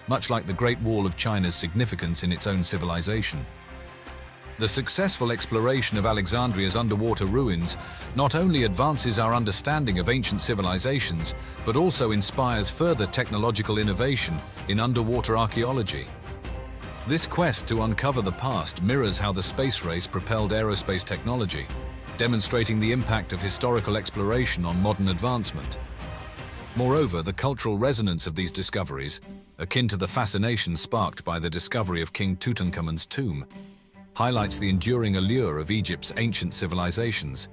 much like the Great Wall of China's significance in its own civilization. The successful exploration of Alexandria's underwater ruins not only advances our understanding of ancient civilizations, but also inspires further technological innovation in underwater archaeology. This quest to uncover the past mirrors how the space race propelled aerospace technology, demonstrating the impact of historical exploration on modern advancement. Moreover, the cultural resonance of these discoveries, akin to the fascination sparked by the discovery of King Tutankhamun's tomb, highlights the enduring allure of Egypt's ancient civilizations.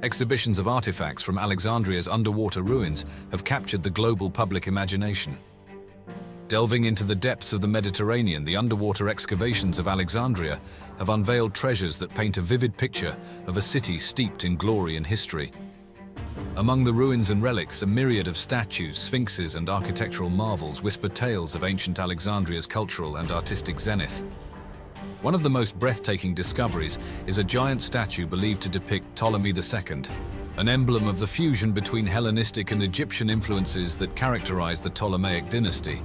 Exhibitions of artifacts from Alexandria's underwater ruins have captured the global public imagination. Delving into the depths of the Mediterranean, the underwater excavations of Alexandria have unveiled treasures that paint a vivid picture of a city steeped in glory and history. Among the ruins and relics, a myriad of statues, sphinxes, and architectural marvels whisper tales of ancient Alexandria's cultural and artistic zenith. One of the most breathtaking discoveries is a giant statue believed to depict Ptolemy II, an emblem of the fusion between Hellenistic and Egyptian influences that characterize the Ptolemaic dynasty.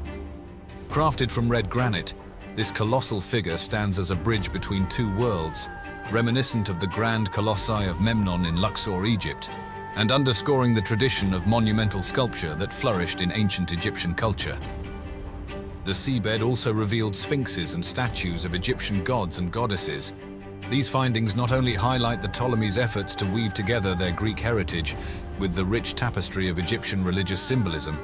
Crafted from red granite, this colossal figure stands as a bridge between two worlds, reminiscent of the grand colossi of Memnon in Luxor, Egypt, and underscoring the tradition of monumental sculpture that flourished in ancient Egyptian culture. The seabed also revealed sphinxes and statues of Egyptian gods and goddesses. These findings not only highlight the Ptolemies' efforts to weave together their Greek heritage with the rich tapestry of Egyptian religious symbolism.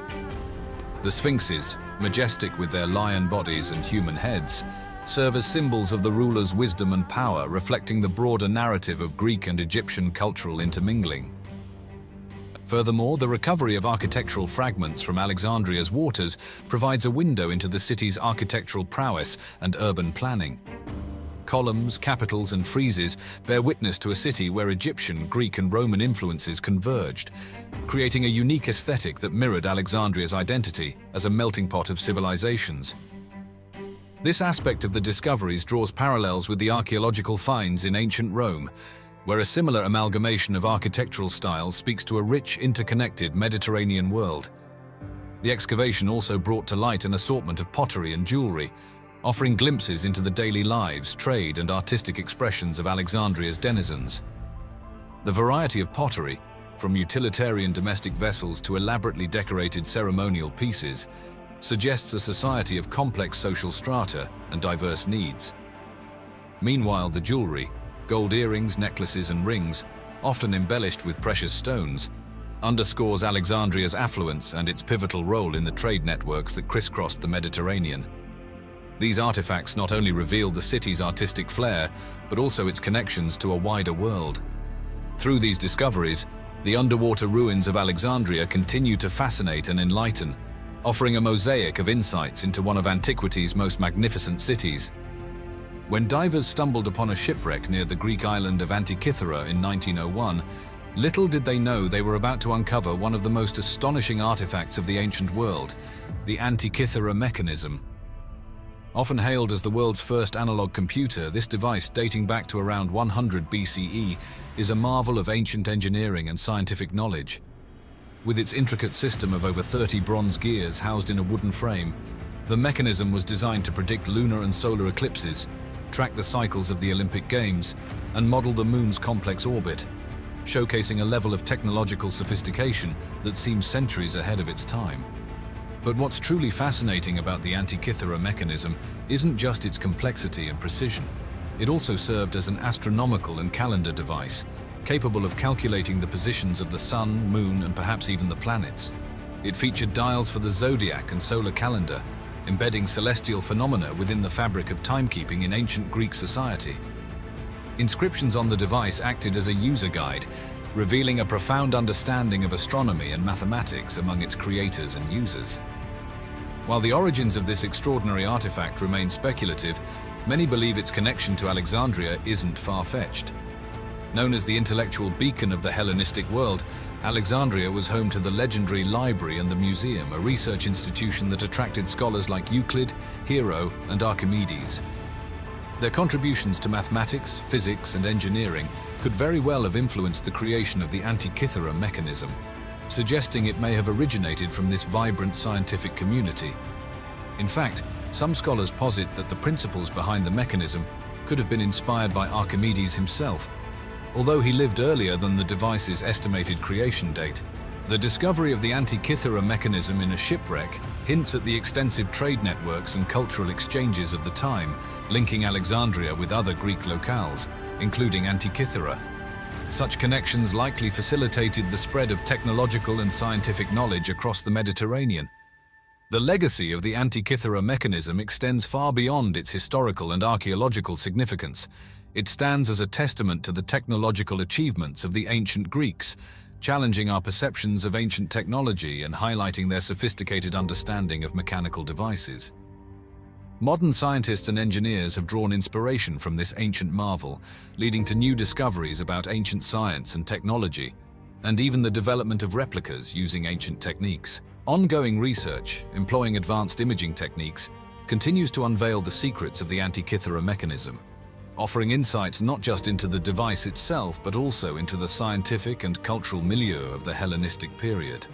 The sphinxes, majestic with their lion bodies and human heads, serve as symbols of the ruler's wisdom and power, reflecting the broader narrative of Greek and Egyptian cultural intermingling. Furthermore, the recovery of architectural fragments from Alexandria's waters provides a window into the city's architectural prowess and urban planning. Columns, capitals, and friezes bear witness to a city where Egyptian, Greek, and Roman influences converged, creating a unique aesthetic that mirrored Alexandria's identity as a melting pot of civilizations. This aspect of the discoveries draws parallels with the archaeological finds in ancient Rome, where a similar amalgamation of architectural styles speaks to a rich, interconnected Mediterranean world. The excavation also brought to light an assortment of pottery and jewelry, offering glimpses into the daily lives, trade, and artistic expressions of Alexandria's denizens. The variety of pottery, from utilitarian domestic vessels to elaborately decorated ceremonial pieces, suggests a society of complex social strata and diverse needs. Meanwhile, the jewelry, gold earrings, necklaces, and rings, often embellished with precious stones, underscores Alexandria's affluence and its pivotal role in the trade networks that crisscrossed the Mediterranean. These artifacts not only revealed the city's artistic flair, but also its connections to a wider world. Through these discoveries, the underwater ruins of Alexandria continue to fascinate and enlighten, offering a mosaic of insights into one of antiquity's most magnificent cities. When divers stumbled upon a shipwreck near the Greek island of Antikythera in 1901, little did they know they were about to uncover one of the most astonishing artifacts of the ancient world, the Antikythera mechanism. Often hailed as the world's first analog computer, this device, dating back to around 100 BCE, is a marvel of ancient engineering and scientific knowledge. With its intricate system of over 30 bronze gears housed in a wooden frame, the mechanism was designed to predict lunar and solar eclipses, track the cycles of the Olympic Games, and model the moon's complex orbit, showcasing a level of technological sophistication that seems centuries ahead of its time. But what's truly fascinating about the Antikythera mechanism isn't just its complexity and precision. It also served as an astronomical and calendar device, capable of calculating the positions of the sun, moon, and perhaps even the planets. It featured dials for the zodiac and solar calendar, embedding celestial phenomena within the fabric of timekeeping in ancient Greek society. Inscriptions on the device acted as a user guide, revealing a profound understanding of astronomy and mathematics among its creators and users. While the origins of this extraordinary artifact remain speculative, many believe its connection to Alexandria isn't far-fetched. Known as the intellectual beacon of the Hellenistic world, Alexandria was home to the legendary library and the museum, a research institution that attracted scholars like Euclid, Hero, and Archimedes. Their contributions to mathematics, physics, and engineering could very well have influenced the creation of the Antikythera mechanism, suggesting it may have originated from this vibrant scientific community. In fact, some scholars posit that the principles behind the mechanism could have been inspired by Archimedes himself, although he lived earlier than the device's estimated creation date. The discovery of the Antikythera mechanism in a shipwreck hints at the extensive trade networks and cultural exchanges of the time, linking Alexandria with other Greek locales, including Antikythera. Such connections likely facilitated the spread of technological and scientific knowledge across the Mediterranean. The legacy of the Antikythera mechanism extends far beyond its historical and archaeological significance. It stands as a testament to the technological achievements of the ancient Greeks, challenging our perceptions of ancient technology and highlighting their sophisticated understanding of mechanical devices. Modern scientists and engineers have drawn inspiration from this ancient marvel, leading to new discoveries about ancient science and technology, and even the development of replicas using ancient techniques. Ongoing research, employing advanced imaging techniques, continues to unveil the secrets of the Antikythera mechanism, offering insights not just into the device itself, but also into the scientific and cultural milieu of the Hellenistic period.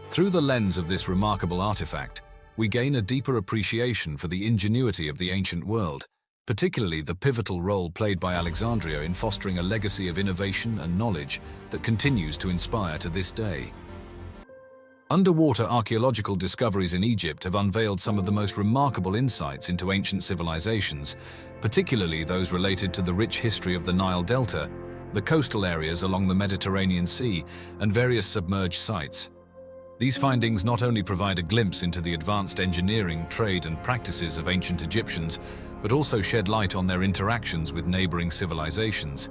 Through the lens of this remarkable artifact, we gain a deeper appreciation for the ingenuity of the ancient world, particularly the pivotal role played by Alexandria in fostering a legacy of innovation and knowledge that continues to inspire to this day. Underwater archaeological discoveries in Egypt have unveiled some of the most remarkable insights into ancient civilizations, particularly those related to the rich history of the Nile Delta, the coastal areas along the Mediterranean Sea, and various submerged sites. These findings not only provide a glimpse into the advanced engineering, trade, and practices of ancient Egyptians, but also shed light on their interactions with neighboring civilizations.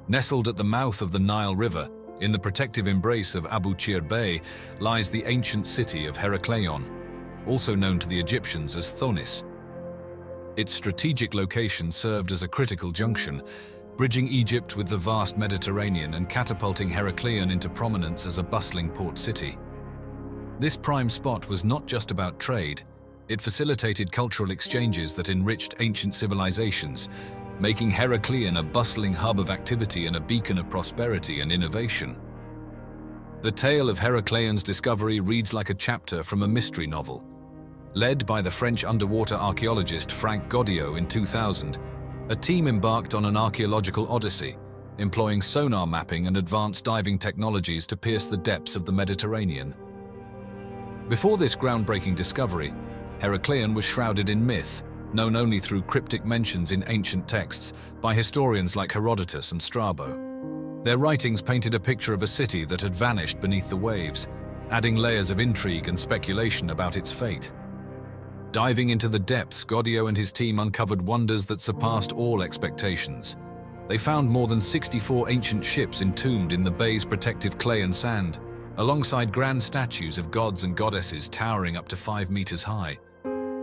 Nestled at the mouth of the Nile River, in the protective embrace of Abu Qir Bay, lies the ancient city of Heracleion, also known to the Egyptians as Tanis. Its strategic location served as a critical junction, bridging Egypt with the vast Mediterranean and catapulting Heracleion into prominence as a bustling port city. This prime spot was not just about trade, it facilitated cultural exchanges that enriched ancient civilizations, making Heracleion a bustling hub of activity and a beacon of prosperity and innovation. The tale of Heracleion's discovery reads like a chapter from a mystery novel. Led by the French underwater archaeologist Franck Goddio in 2000, a team embarked on an archaeological odyssey, employing sonar mapping and advanced diving technologies to pierce the depths of the Mediterranean. Before this groundbreaking discovery, Heracleion was shrouded in myth, known only through cryptic mentions in ancient texts by historians like Herodotus and Strabo. Their writings painted a picture of a city that had vanished beneath the waves, adding layers of intrigue and speculation about its fate. Diving into the depths, Goddio and his team uncovered wonders that surpassed all expectations. They found more than 64 ancient ships entombed in the bay's protective clay and sand, alongside grand statues of gods and goddesses towering up to 5 meters high.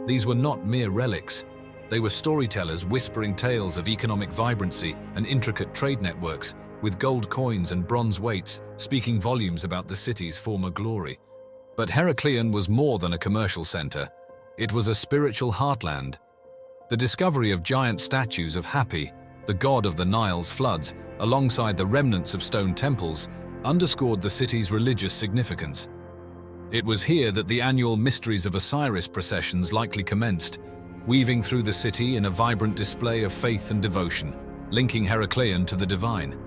These were not mere relics. They were storytellers whispering tales of economic vibrancy and intricate trade networks, with gold coins and bronze weights speaking volumes about the city's former glory. But Heracleion was more than a commercial center. It was a spiritual heartland. The discovery of giant statues of Hapi, the god of the Nile's floods, alongside the remnants of stone temples, underscored the city's religious significance. It was here that the annual Mysteries of Osiris processions likely commenced, weaving through the city in a vibrant display of faith and devotion, linking Heracleion to the divine.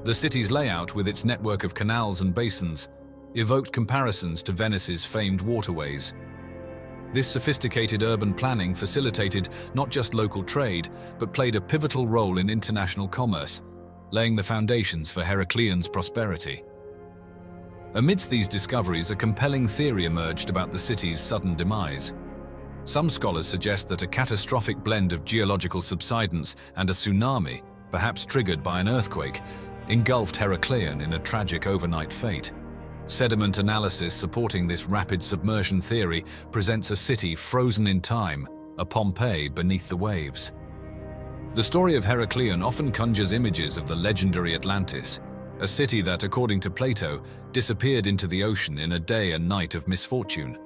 The city's layout, with its network of canals and basins, evoked comparisons to Venice's famed waterways. This sophisticated urban planning facilitated not just local trade, but played a pivotal role in international commerce, laying the foundations for Heracleion's prosperity. Amidst these discoveries, a compelling theory emerged about the city's sudden demise. Some scholars suggest that a catastrophic blend of geological subsidence and a tsunami, perhaps triggered by an earthquake, engulfed Heracleion in a tragic overnight fate. Sediment analysis supporting this rapid submersion theory presents a city frozen in time, a Pompeii beneath the waves. The story of Heracleion often conjures images of the legendary Atlantis, a city that, according to Plato, disappeared into the ocean in a day and night of misfortune.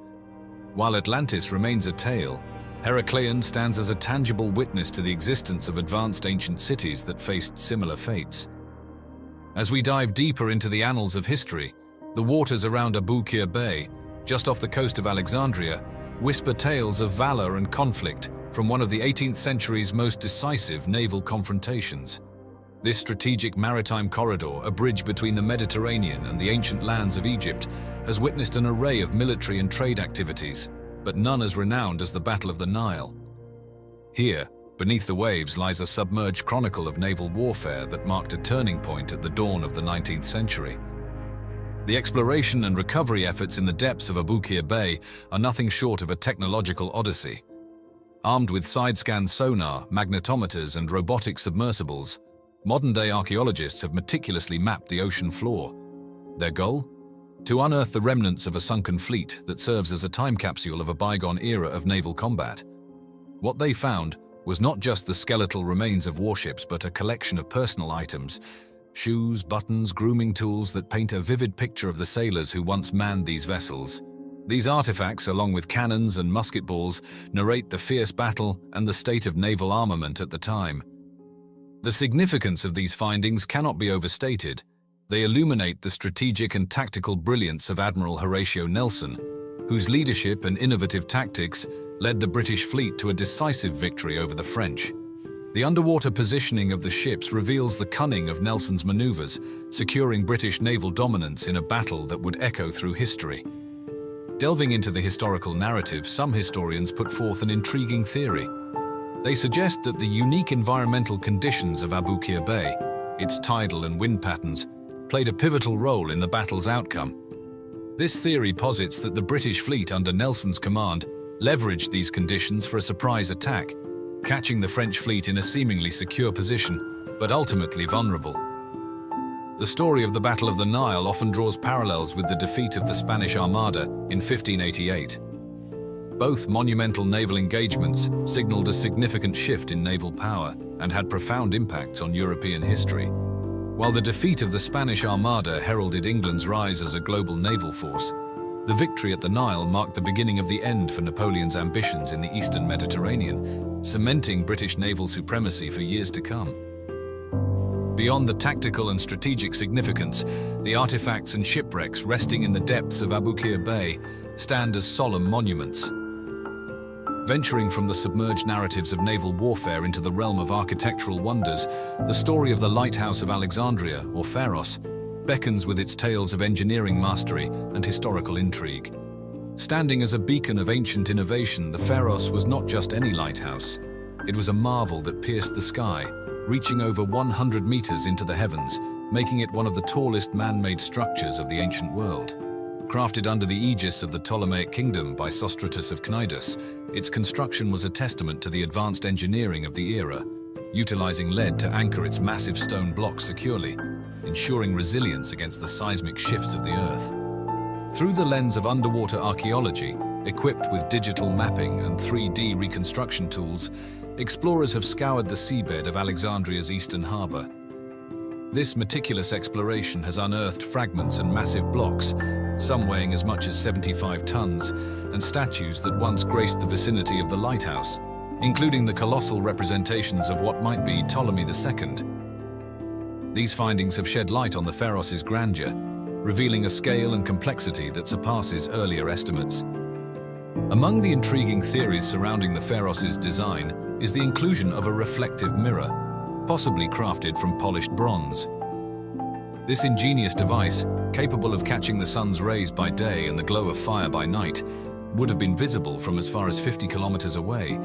While Atlantis remains a tale, Heracleion stands as a tangible witness to the existence of advanced ancient cities that faced similar fates. As we dive deeper into the annals of history, the waters around Abu Qir Bay, just off the coast of Alexandria, whisper tales of valor and conflict from one of the 18th century's most decisive naval confrontations. This strategic maritime corridor, a bridge between the Mediterranean and the ancient lands of Egypt, has witnessed an array of military and trade activities, but none as renowned as the Battle of the Nile. Here, Beneath the waves lies a submerged chronicle of naval warfare that marked a turning point at the dawn of the 19th century. The exploration and recovery efforts in the depths of Abu Qir Bay are nothing short of a technological odyssey. Armed with side-scan sonar, magnetometers, and robotic submersibles, modern-day archaeologists have meticulously mapped the ocean floor. Their goal? To unearth the remnants of a sunken fleet that serves as a time capsule of a bygone era of naval combat. What they found was not just the skeletal remains of warships, but a collection of personal items, shoes, buttons, grooming tools that paint a vivid picture of the sailors who once manned these vessels. These artifacts, along with cannons and musket balls, narrate the fierce battle and the state of naval armament at the time. The significance of these findings cannot be overstated. They illuminate the strategic and tactical brilliance of Admiral Horatio Nelson, whose leadership and innovative tactics led the British fleet to a decisive victory over the French. The underwater positioning of the ships reveals the cunning of Nelson's maneuvers, securing British naval dominance in a battle that would echo through history. Delving into the historical narrative, some historians put forth an intriguing theory. They suggest that the unique environmental conditions of Abu Qir Bay, its tidal and wind patterns, played a pivotal role in the battle's outcome. This theory posits that the British fleet under Nelson's command leveraged these conditions for a surprise attack, catching the French fleet in a seemingly secure position, but ultimately vulnerable. The story of the Battle of the Nile often draws parallels with the defeat of the Spanish Armada in 1588. Both monumental naval engagements signaled a significant shift in naval power and had profound impacts on European history. While the defeat of the Spanish Armada heralded England's rise as a global naval force, the victory at the Nile marked the beginning of the end for Napoleon's ambitions in the eastern Mediterranean, cementing British naval supremacy for years to come. Beyond the tactical and strategic significance, the artifacts and shipwrecks resting in the depths of Abu Qir Bay stand as solemn monuments. Venturing from the submerged narratives of naval warfare into the realm of architectural wonders, the story of the Lighthouse of Alexandria, or Pharos, beckons with its tales of engineering mastery and historical intrigue. Standing as a beacon of ancient innovation, the Pharos was not just any lighthouse. It was a marvel that pierced the sky, reaching over 100 meters into the heavens, making it one of the tallest man-made structures of the ancient world. Crafted under the aegis of the Ptolemaic kingdom by Sostratus of Cnidus, its construction was a testament to the advanced engineering of the era, utilizing lead to anchor its massive stone blocks securely, ensuring resilience against the seismic shifts of the Earth. Through the lens of underwater archaeology, equipped with digital mapping and 3D reconstruction tools, explorers have scoured the seabed of Alexandria's eastern harbor. This meticulous exploration has unearthed fragments and massive blocks, some weighing as much as 75 tons, and statues that once graced the vicinity of the lighthouse, including the colossal representations of what might be Ptolemy II. These findings have shed light on the Pharos' grandeur, revealing a scale and complexity that surpasses earlier estimates. Among the intriguing theories surrounding the Pharos' design is the inclusion of a reflective mirror, possibly crafted from polished bronze. This ingenious device, capable of catching the sun's rays by day and the glow of fire by night, would have been visible from as far as 50 kilometers away,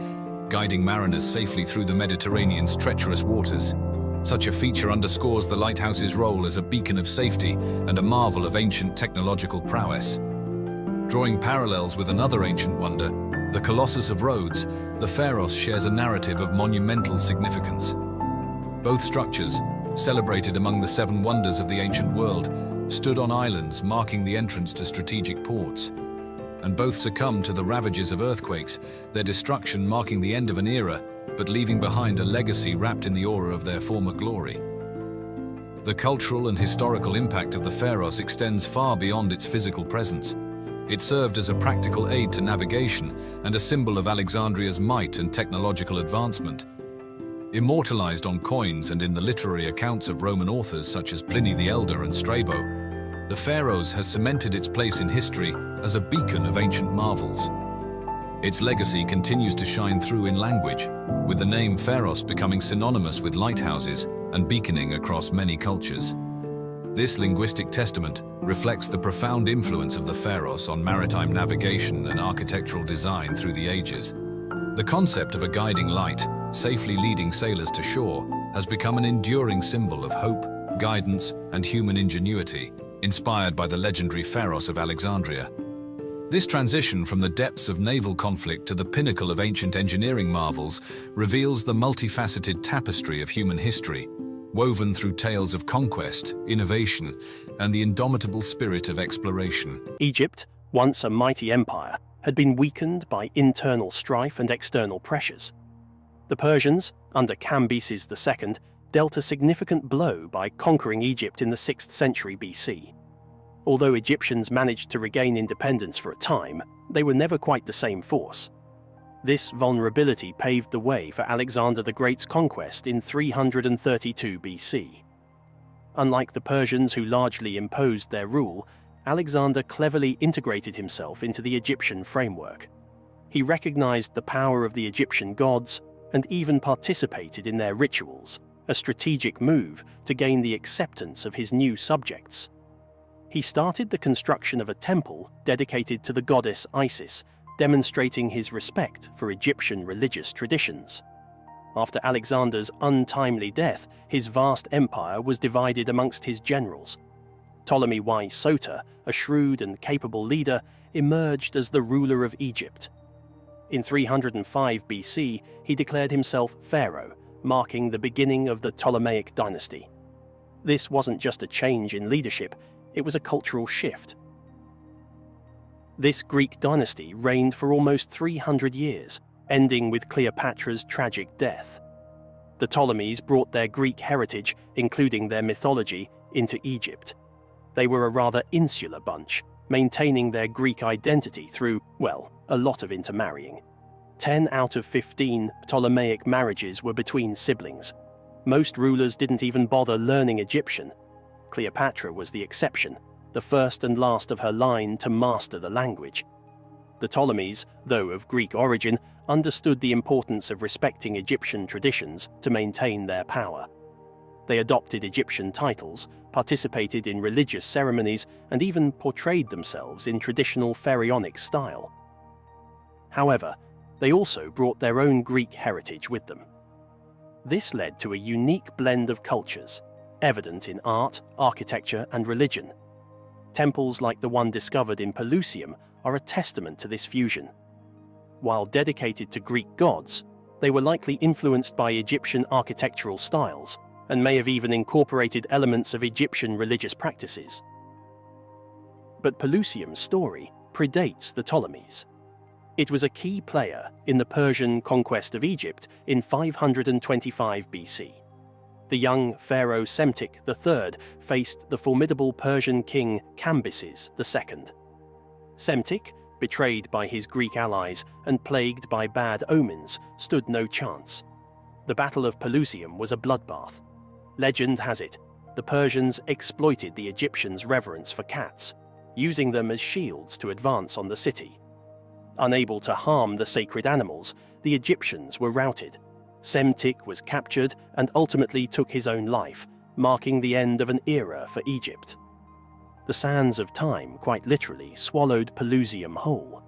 guiding mariners safely through the Mediterranean's treacherous waters. Such a feature underscores the lighthouse's role as a beacon of safety and a marvel of ancient technological prowess. Drawing parallels with another ancient wonder, the Colossus of Rhodes, the Pharos shares a narrative of monumental significance. Both structures, celebrated among the 7 wonders of the ancient world, stood on islands marking the entrance to strategic ports. And both succumbed to the ravages of earthquakes, their destruction marking the end of an era, but leaving behind a legacy wrapped in the aura of their former glory. The cultural and historical impact of the Pharos extends far beyond its physical presence. It served as a practical aid to navigation and a symbol of Alexandria's might and technological advancement. Immortalized on coins and in the literary accounts of Roman authors such as Pliny the Elder and Strabo, the Pharos has cemented its place in history as a beacon of ancient marvels. Its legacy continues to shine through in language, with the name Pharos becoming synonymous with lighthouses and beaconing across many cultures. This linguistic testament reflects the profound influence of the Pharos on maritime navigation and architectural design through the ages. The concept of a guiding light, safely leading sailors to shore, has become an enduring symbol of hope, guidance, and human ingenuity, inspired by the legendary Pharos of Alexandria. This transition from the depths of naval conflict to the pinnacle of ancient engineering marvels reveals the multifaceted tapestry of human history, woven through tales of conquest, innovation, and the indomitable spirit of exploration. Egypt, once a mighty empire, had been weakened by internal strife and external pressures. The Persians, under Cambyses II, dealt a significant blow by conquering Egypt in the 6th century BC. Although Egyptians managed to regain independence for a time, they were never quite the same force. This vulnerability paved the way for Alexander the Great's conquest in 332 BC. Unlike the Persians who largely imposed their rule, Alexander cleverly integrated himself into the Egyptian framework. He recognized the power of the Egyptian gods and even participated in their rituals, a strategic move to gain the acceptance of his new subjects. He started the construction of a temple dedicated to the goddess Isis, demonstrating his respect for Egyptian religious traditions. After Alexander's untimely death, his vast empire was divided amongst his generals. Ptolemy I Soter, a shrewd and capable leader, emerged as the ruler of Egypt. In 305 BC, he declared himself pharaoh, marking the beginning of the Ptolemaic dynasty. This wasn't just a change in leadership, it was a cultural shift. This Greek dynasty reigned for almost 300 years, ending with Cleopatra's tragic death. The Ptolemies brought their Greek heritage, including their mythology, into Egypt. They were a rather insular bunch, maintaining their Greek identity through, well, a lot of intermarrying. 10 out of 15 Ptolemaic marriages were between siblings. Most rulers didn't even bother learning Egyptian. Cleopatra was the exception, the first and last of her line to master the language. The Ptolemies, though of Greek origin, understood the importance of respecting Egyptian traditions to maintain their power. They adopted Egyptian titles, participated in religious ceremonies, and even portrayed themselves in traditional pharaonic style. However, they also brought their own Greek heritage with them. This led to a unique blend of cultures, evident in art, architecture, and religion. Temples like the one discovered in Palusium are a testament to this fusion. While dedicated to Greek gods, they were likely influenced by Egyptian architectural styles and may have even incorporated elements of Egyptian religious practices. But Palusium's story predates the Ptolemies. It was a key player in the Persian conquest of Egypt in 525 BC. The young pharaoh Psemtik III faced the formidable Persian king Cambyses II. Psemtik, betrayed by his Greek allies and plagued by bad omens, stood no chance. The Battle of Palusium was a bloodbath. Legend has it, the Persians exploited the Egyptians' reverence for cats, using them as shields to advance on the city. Unable to harm the sacred animals, the Egyptians were routed. Psemtik was captured and ultimately took his own life, marking the end of an era for Egypt. The sands of time quite literally swallowed Palusium whole.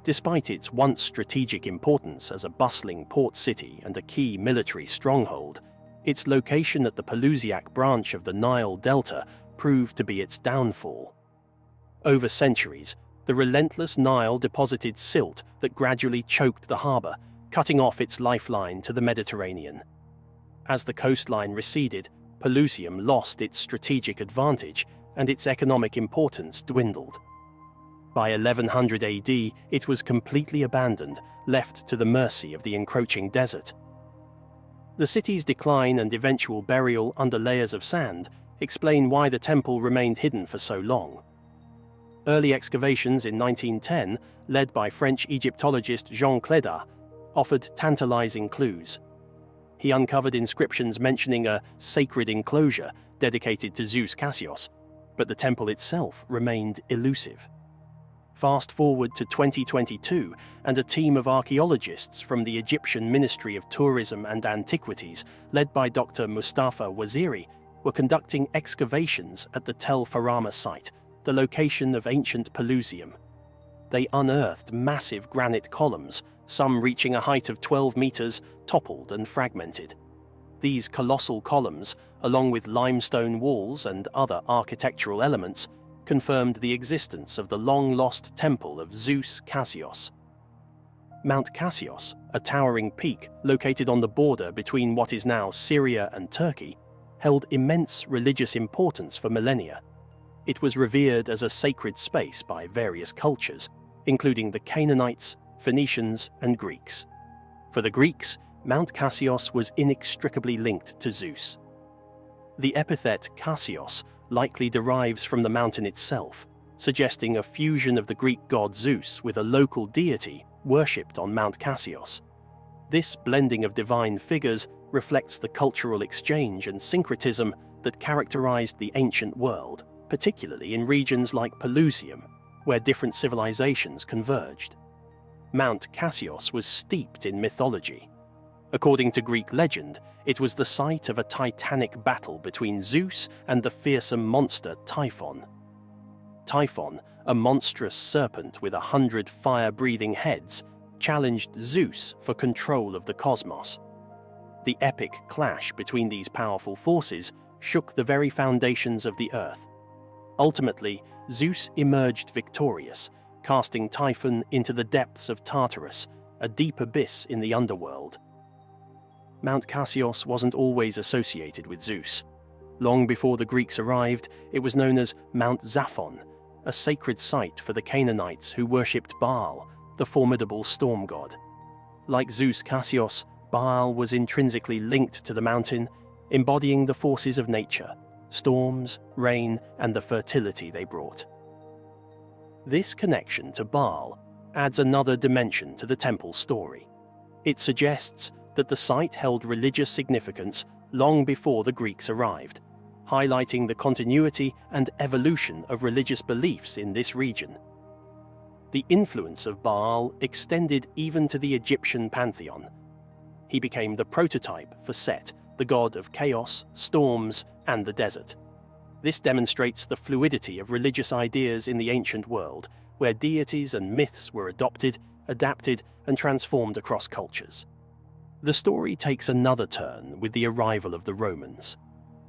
Despite its once strategic importance as a bustling port city and a key military stronghold, its location at the Palusiac branch of the Nile Delta proved to be its downfall. Over centuries, the relentless Nile deposited silt that gradually choked the harbour, cutting off its lifeline to the Mediterranean. As the coastline receded, Palusium lost its strategic advantage and its economic importance dwindled. By 1100 AD, it was completely abandoned, left to the mercy of the encroaching desert. The city's decline and eventual burial under layers of sand explain why the temple remained hidden for so long. Early excavations in 1910, led by French Egyptologist Jean Clédat, offered tantalizing clues. He uncovered inscriptions mentioning a sacred enclosure dedicated to Zeus Cassius, but the temple itself remained elusive. Fast forward to 2022, and a team of archaeologists from the Egyptian Ministry of Tourism and Antiquities, led by Dr. Mustafa Waziri, were conducting excavations at the Tel Farama site, the location of ancient Palusium. They unearthed massive granite columns, some reaching a height of 12 meters, toppled and fragmented. These colossal columns, along with limestone walls and other architectural elements, confirmed the existence of the long-lost temple of Zeus Cassios. Mount Cassios, a towering peak located on the border between what is now Syria and Turkey, held immense religious importance for millennia. It was revered as a sacred space by various cultures, including the Canaanites, Phoenicians, and Greeks. For the Greeks, Mount Cassios was inextricably linked to Zeus. The epithet Cassios likely derives from the mountain itself, suggesting a fusion of the Greek god Zeus with a local deity worshipped on Mount Cassios. This blending of divine figures reflects the cultural exchange and syncretism that characterized the ancient world, particularly in regions like Palusium, where different civilizations converged. Mount Cassios was steeped in mythology. According to Greek legend, it was the site of a titanic battle between Zeus and the fearsome monster Typhon. Typhon, a monstrous serpent with 100 fire-breathing heads, challenged Zeus for control of the cosmos. The epic clash between these powerful forces shook the very foundations of the earth. Ultimately, Zeus emerged victorious, casting Typhon into the depths of Tartarus, a deep abyss in the underworld. Mount Cassios wasn't always associated with Zeus. Long before the Greeks arrived, it was known as Mount Zaphon, a sacred site for the Canaanites who worshipped Baal, the formidable storm god. Like Zeus Cassios, Baal was intrinsically linked to the mountain, embodying the forces of nature, storms, rain, and the fertility they brought. This connection to Baal adds another dimension to the temple's story. It suggests that the site held religious significance long before the Greeks arrived, highlighting the continuity and evolution of religious beliefs in this region. The influence of Baal extended even to the Egyptian pantheon. He became the prototype for Set, the god of chaos, storms, and the desert. This demonstrates the fluidity of religious ideas in the ancient world, where deities and myths were adopted, adapted, and transformed across cultures. The story takes another turn with the arrival of the Romans.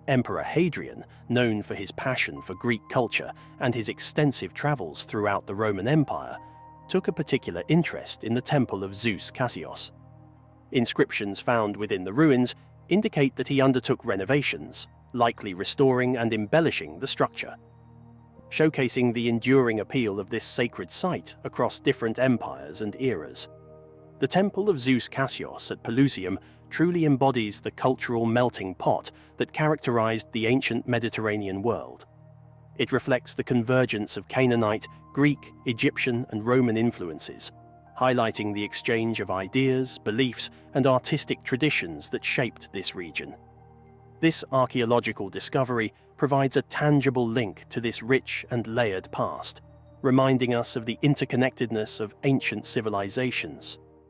Emperor Hadrian, known for his passion for Greek culture and his extensive travels throughout the Roman Empire, took a particular interest in the temple of Zeus Cassios. Inscriptions found within the ruins indicate that he undertook renovations, likely restoring and embellishing the structure, showcasing the enduring appeal of this sacred site across different empires and eras. The Temple of Zeus Cassios at Palusium truly embodies the cultural melting pot that characterized the ancient Mediterranean world. It reflects the convergence of Canaanite, Greek, Egyptian, and Roman influences, highlighting the exchange of ideas, beliefs, and artistic traditions that shaped this region. This archaeological discovery provides a tangible link to this rich and layered past, reminding us of the interconnectedness of ancient civilizations